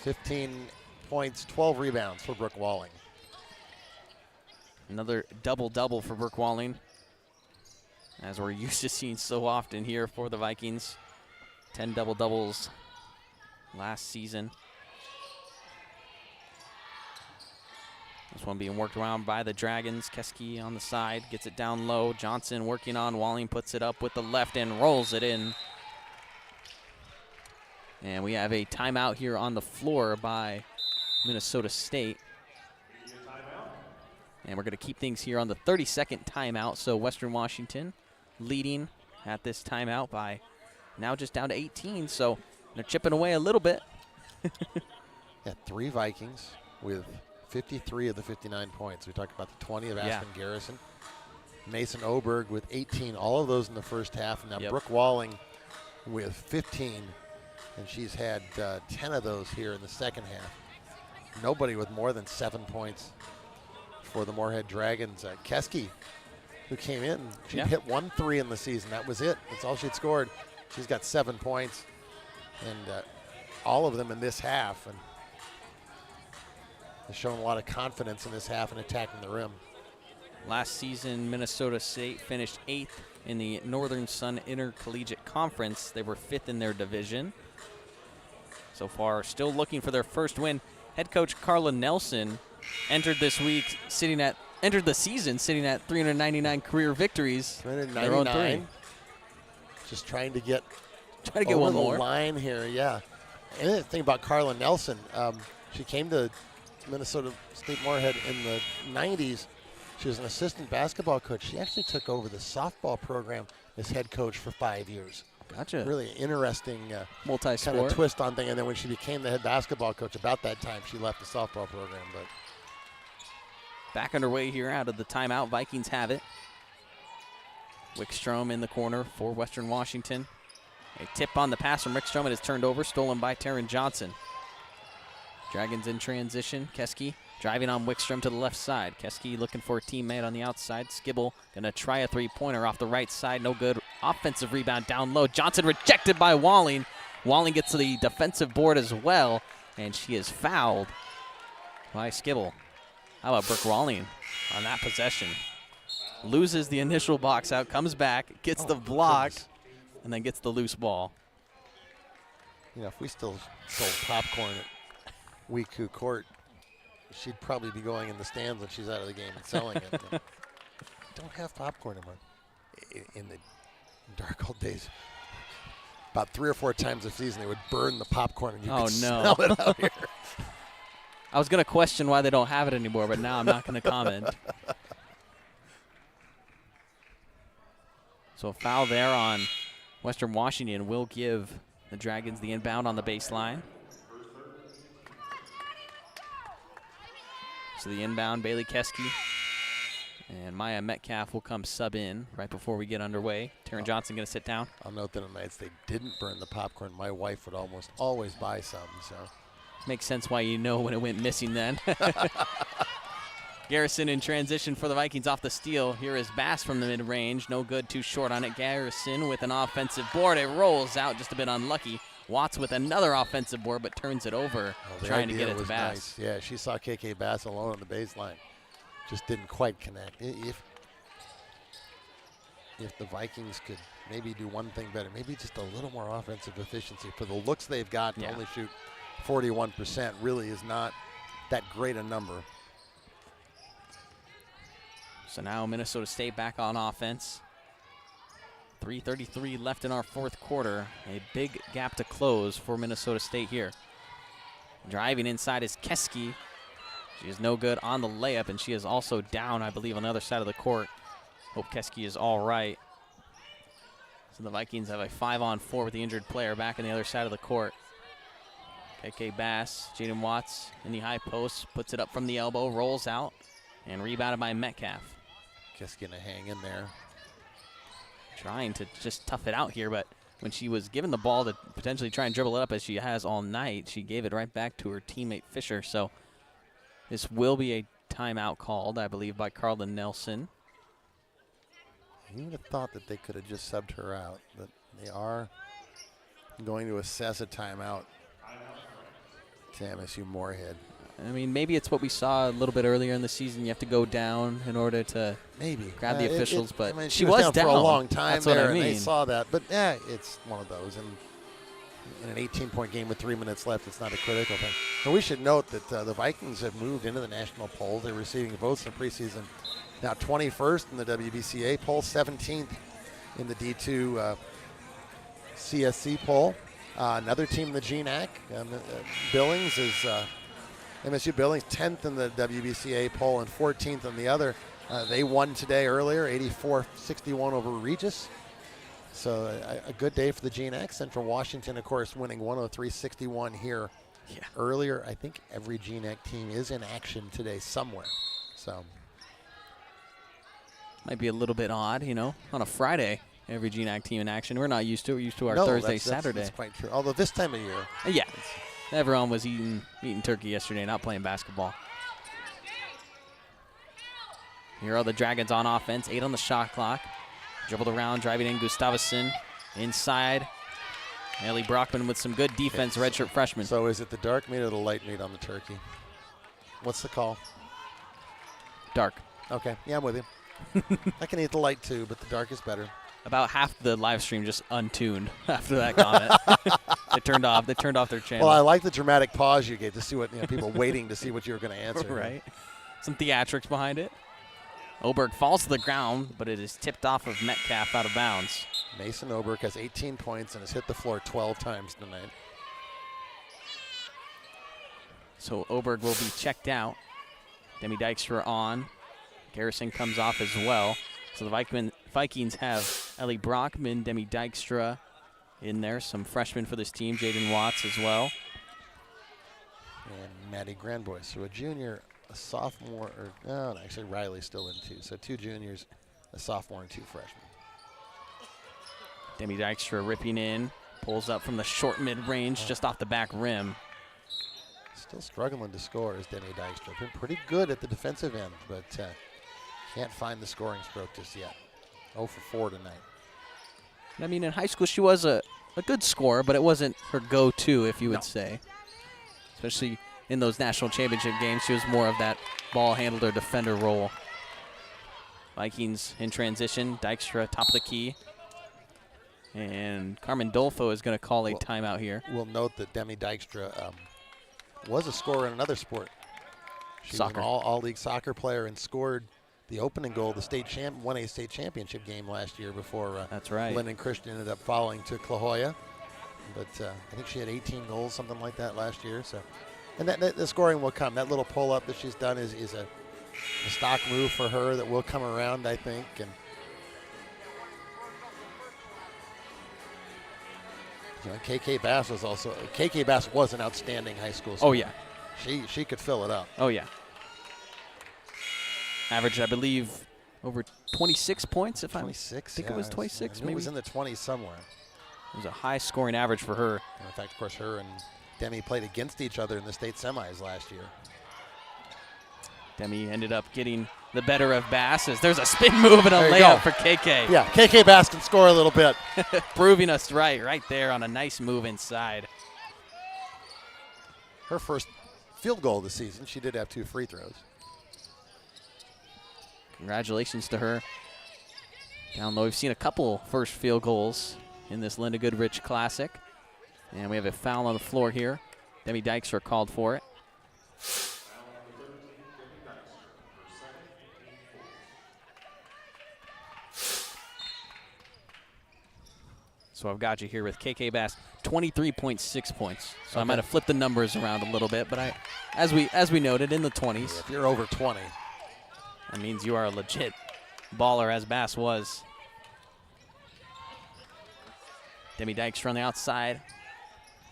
Speaker 3: 15 points, 12 rebounds for Brooke Walling.
Speaker 2: Another double-double for Brooke Walling, as we're used to seeing so often here for the Vikings. 10 double-doubles last season. This one being worked around by the Dragons. Keski on the side, gets it down low. Johnson working on Walling, puts it up with the left and rolls it in. And we have a timeout here on the floor by Minnesota State. And we're going to keep things here on the 32nd timeout. So Western Washington leading at this timeout by now just down to 18. So they're chipping away a little bit.
Speaker 3: Yeah, 3 Vikings with 53 of the 59 points. We talked about the 20 of Aspen Garrison. Mason Oberg with 18, all of those in the first half. And now Brooke Walling with 15, and she's had 10 of those here in the second half. Nobody with more than 7 points for the Moorhead Dragons. Keski, who came in, she hit 1 3 in the season. That was it. That's all she'd scored. She's got 7 points, and all of them in this half. And has shown a lot of confidence in this half and attacking the rim.
Speaker 2: Last season, Minnesota State finished 8th in the Northern Sun Intercollegiate Conference. They were 5th in their division. So far, still looking for their first win. Head coach Carla Nelson entered the season sitting at 399 career victories.
Speaker 3: 399. Just trying to get over
Speaker 2: one
Speaker 3: the
Speaker 2: more
Speaker 3: line here. Yeah. And the thing about Carla Nelson, she came to Minnesota State Moorhead in the 90s. She was an assistant basketball coach. She actually took over the softball program as head coach for 5 years.
Speaker 2: Gotcha.
Speaker 3: Really interesting
Speaker 2: multi-sport
Speaker 3: kind of twist on thing. And then when she became the head basketball coach, about that time, she left the softball program. But
Speaker 2: back underway here out of the timeout. Vikings have it. Wickstrom in the corner for Western Washington. A tip on the pass from Wickstrom. It is turned over, stolen by Taryn Johnson. Dragons in transition. Keski driving on Wickstrom to the left side. Keski looking for a teammate on the outside. Skibble going to try a three-pointer off the right side. No good. Offensive rebound down low. Johnson rejected by Walling. Walling gets to the defensive board as well, and she is fouled by Skibble. How about Brooke Walling on that possession? Loses the initial box out, comes back, gets the block, and then gets the loose ball.
Speaker 3: You know, if we still sold popcorn at WECU Court, she'd probably be going in the stands when she's out of the game and selling it. Don't have popcorn anymore. In the dark old days, about 3 or 4 times a season, they would burn the popcorn and you could smell it out here.
Speaker 2: I was going to question why they don't have it anymore, but now I'm not going to comment. So a foul there on Western Washington will give the Dragons the inbound on the baseline. So the inbound, Bailey Keski and Maya Metcalf will come sub in right before we get underway. Taryn Johnson going to sit down.
Speaker 3: I'll note that on nights they didn't burn the popcorn, my wife would almost always buy some. So
Speaker 2: makes sense why you know when it went missing then. Garrison in transition for the Vikings off the steal. Here is Bass from the mid-range. No good, too short on it. Garrison with an offensive board. It rolls out, just a bit unlucky. Watts with another offensive board, but turns it over, trying to get it to Bass.
Speaker 3: Nice. Yeah, she saw KK Bass alone on the baseline. Just didn't quite connect. If the Vikings could maybe do one thing better, maybe just a little more offensive efficiency. For the looks they've got, to only shoot 41% really is not that great a number.
Speaker 2: So now Minnesota State back on offense. 3:33 left in our fourth quarter. A big gap to close for Minnesota State here. Driving inside is Keski. She is no good on the layup, and she is also down, I believe, on the other side of the court. Hope Keski is all right. So the Vikings have a 5-on-4 with the injured player back on the other side of the court. KK Bass, Jaden Watts in the high post, puts it up from the elbow, rolls out, and rebounded by Metcalf.
Speaker 3: Keski gonna hang in there.
Speaker 2: Trying to just tough it out here, but when she was given the ball to potentially try and dribble it up as she has all night, she gave it right back to her teammate Fisher. So this will be a timeout called, I believe, by Carlin Nelson.
Speaker 3: You would have thought that they could have just subbed her out, but they are going to assess a timeout to MSU Moorhead.
Speaker 2: I mean, maybe it's what we saw a little bit earlier in the season. You have to go down in order to grab the officials, but
Speaker 3: I mean,
Speaker 2: she was down
Speaker 3: for a long time.
Speaker 2: That's
Speaker 3: there,
Speaker 2: what I mean.
Speaker 3: And they saw that, but it's one of those. And in an 18-point game with 3 minutes left, it's not a critical thing. And we should note that the Vikings have moved into the national polls. They're receiving votes in preseason. Now 21st in the WBCA poll, 17th in the D2 CSC poll. Another team in the GNAC, Billings is MSU Billings, 10th in the WBCA poll and 14th in the other. They won today earlier, 84-61 over Regis. So a good day for the GNAC. Central Washington, of course, winning 103-61 here earlier. I think every GNAC team is in action today somewhere. So
Speaker 2: might be a little bit odd, on a Friday. Every GNAC team in action. We're not used to it. We're used to our Thursday, Saturday.
Speaker 3: That's quite true. Although this time of year.
Speaker 2: Yeah. Everyone was eating turkey yesterday, not playing basketball. Here are the Dragons on offense. 8 on the shot clock. Dribbled around, driving in Gustavusson. Inside. Ellie Brockman with some good defense, redshirt freshman.
Speaker 3: So is it the dark meat or the light meat on the turkey? What's the call?
Speaker 2: Dark.
Speaker 3: Okay. Yeah, I'm with you. I can eat the light too, but the dark is better.
Speaker 2: About half the live stream just untuned after that comment. They turned off their channel.
Speaker 3: Well, I like the dramatic pause you gave to see what people waiting to see what you were going to answer.
Speaker 2: Right. Some theatrics behind it. Oberg falls to the ground, but it is tipped off of Metcalf out of bounds.
Speaker 3: Mason Oberg has 18 points and has hit the floor 12 times tonight.
Speaker 2: So Oberg will be checked out. Demi Dykstra on. Garrison comes off as well. So the Vikings have Ellie Brockman, Demi Dykstra in there. Some freshmen for this team, Jaden Watts as well.
Speaker 3: And Maddie Grandboy. So a junior, a sophomore, actually Riley's still in too. So 2 juniors, a sophomore and 2 freshmen.
Speaker 2: Demi Dykstra ripping in, pulls up from the short mid-range, just off the back rim.
Speaker 3: Still struggling to score is Demi Dykstra. Been pretty good at the defensive end, but can't find the scoring stroke just yet. 0 for 4 tonight.
Speaker 2: I mean, in high school, she was a good scorer, but it wasn't her go-to, if you would say. Especially in those national championship games, she was more of that ball handler, defender role. Vikings in transition. Dykstra, top of the key. And Carmen Dolfo is going to call a timeout here.
Speaker 3: We'll note that Demi Dykstra was a scorer in another sport. She
Speaker 2: Soccer.
Speaker 3: was an all-league soccer player and scored the opening goal of the won a state championship game last year before
Speaker 2: that's right.
Speaker 3: Lynn and Christian ended up following to La Jolla. But I think she had 18 goals, something like that last year. So, and the scoring will come. That little pull-up that she's done is a stock move for her that will come around, I think. And KK Bass was an outstanding high school scorer.
Speaker 2: Oh, yeah.
Speaker 3: She could fill it up.
Speaker 2: Oh, yeah. Averaged, I believe, over 26 points. If
Speaker 3: 26,
Speaker 2: I think it was 26. Maybe
Speaker 3: it was in the 20s somewhere.
Speaker 2: It was a high scoring average for her.
Speaker 3: And in fact, of course, her and Demi played against each other in the state semis last year.
Speaker 2: Demi ended up getting the better of Bass as there's a spin move and a
Speaker 3: There you
Speaker 2: layup
Speaker 3: go.
Speaker 2: for KK.
Speaker 3: Yeah, KK Bass can score a little bit.
Speaker 2: Proving us right there on a nice move inside.
Speaker 3: Her first field goal of the season. She did have 2 free throws.
Speaker 2: Congratulations to her. Down low, we've seen a couple first field goals in this Lynda Goodrich Classic. And we have a foul on the floor here. Demi Dykstra called for it. So I've got you here with KK Bass, 23.6 points. So I might have flipped the numbers around a little bit, but as we noted, in the 20s.
Speaker 3: If you're over 20.
Speaker 2: That means you are a legit baller, as Bass was. Demi Dykstra on the outside.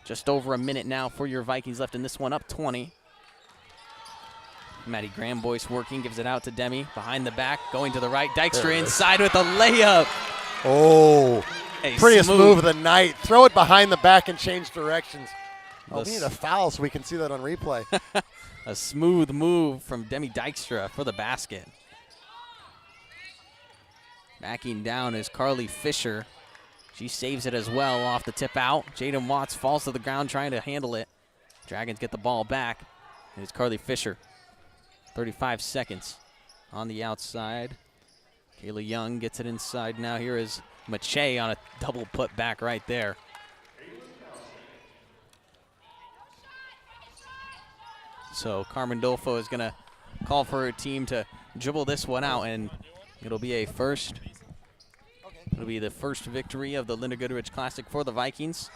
Speaker 2: Just over a minute now for your Vikings left in this one, up 20. Maddie Gramboyce working, gives it out to Demi. Behind the back, going to the right. Dykstra inside with a layup.
Speaker 3: Oh, Prettiest move of the night. Throw it behind the back and change directions. Oh, we need a foul so we can see that on replay.
Speaker 2: A smooth move from Demi Dykstra for the basket. Backing down is Carly Fisher. She saves it as well off the tip out. Jaden Watts falls to the ground trying to handle it. Dragons get the ball back. And it's Carly Fisher. 35 seconds on the outside. Kayla Young gets it inside now. Here is Mache on a double put back right there. So Carmen Dolfo is going to call for her team to dribble this one out, and it'll be a first. It'll be the first victory of the Lynda Goodrich Classic for the Vikings.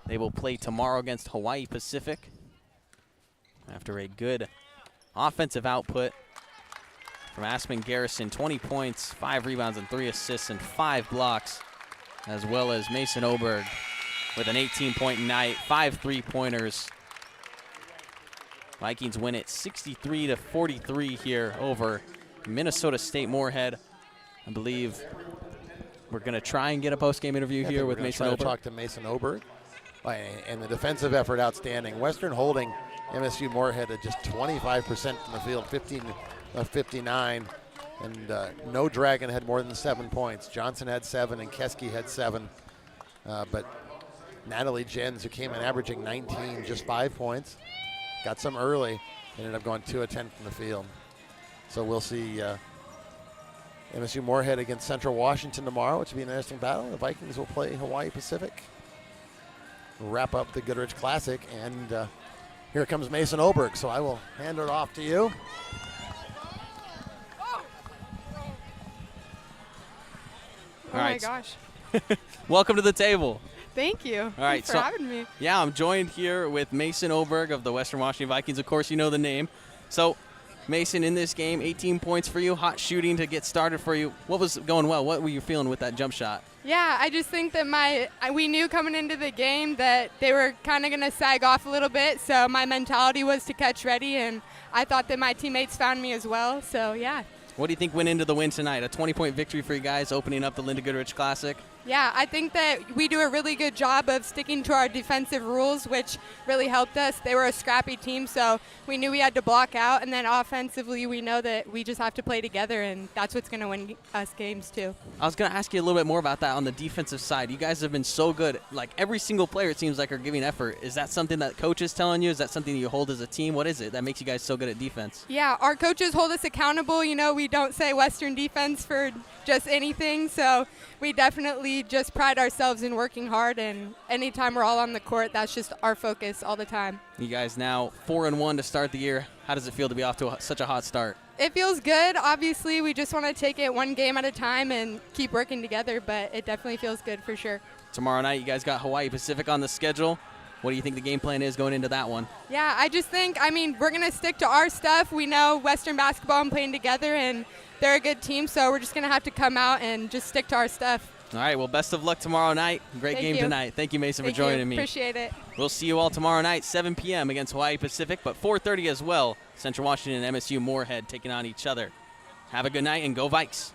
Speaker 2: They will play tomorrow against Hawaii Pacific after a good offensive output from Aspen Garrison. 20 points, 5 rebounds, and 3 assists, and 5 blocks, as well as Mason Oberg with an 18-point night, 5 three-pointers. Vikings win it 63-43 here over Minnesota State Moorhead. I believe we're going to try and get a post-game interview here with Mason Oberg.
Speaker 3: Talk to Mason Oberg. And the defensive effort outstanding. Western holding MSU Moorhead at just 25% from the field, 15 of 59. And no Dragon had more than 7 points. Johnson had 7 and Keski had 7. But Natalie Jens, who came in averaging 19, just 5 points. Got some early, ended up going 2 of 10 from the field. So we'll see MSU Moorhead against Central Washington tomorrow, which will be an interesting battle. The Vikings will play Hawaii Pacific. We'll wrap up the Goodrich Classic, and here comes Mason Oberg. So I will hand it off to you.
Speaker 12: Oh my gosh.
Speaker 2: Welcome to the table.
Speaker 12: Thank you.
Speaker 2: All right,
Speaker 12: Thanks for having me.
Speaker 2: Yeah, I'm joined here with Mason Oberg of the Western Washington Vikings. Of course, you know the name. So, Mason, in this game, 18 points for you, hot shooting to get started for you. What was going well? What were you feeling with that jump shot?
Speaker 12: Yeah, I just think that we knew coming into the game that they were kind of going to sag off a little bit, so my mentality was to catch ready, and I thought that my teammates found me as well, so yeah.
Speaker 2: What do you think went into the win tonight? A 20-point victory for you guys opening up the Lynda Goodrich Classic?
Speaker 12: Yeah, I think that we do a really good job of sticking to our defensive rules, which really helped us. They were a scrappy team, so we knew we had to block out, and then offensively we know that we just have to play together, and that's what's going to win us games too.
Speaker 2: I was going to ask you a little bit more about that on the defensive side. You guys have been so good. Like every single player, it seems like, are giving effort. Is that something that coach is telling you? Is that something that you hold as a team? What is it that makes you guys so good at defense?
Speaker 12: Yeah, our coaches hold us accountable. You know, we don't say Western defense for just anything, so we definitely just pride ourselves in working hard, and anytime we're all on the court, that's just our focus all the time.
Speaker 2: You guys now 4-1 to start the year. How does it feel to be off to such a hot start?
Speaker 12: It feels good. Obviously, we just want to take it one game at a time and keep working together, but it definitely feels good for sure.
Speaker 2: Tomorrow night, you guys got Hawaii Pacific on the schedule. What do you think the game plan is going into that one?
Speaker 12: Yeah, I just think, we're going to stick to our stuff. We know Western basketball and playing together, and they're a good team, so we're just going to have to come out and just stick to our stuff.
Speaker 2: All right, well, best of luck tomorrow night. Great game tonight. Thank you, Mason, for joining me.
Speaker 12: Appreciate it.
Speaker 2: We'll see you all tomorrow night, 7 p.m. against Hawaii Pacific, but 4:30 as well. Central Washington and MSU Moorhead taking on each other. Have a good night, and go Vikes.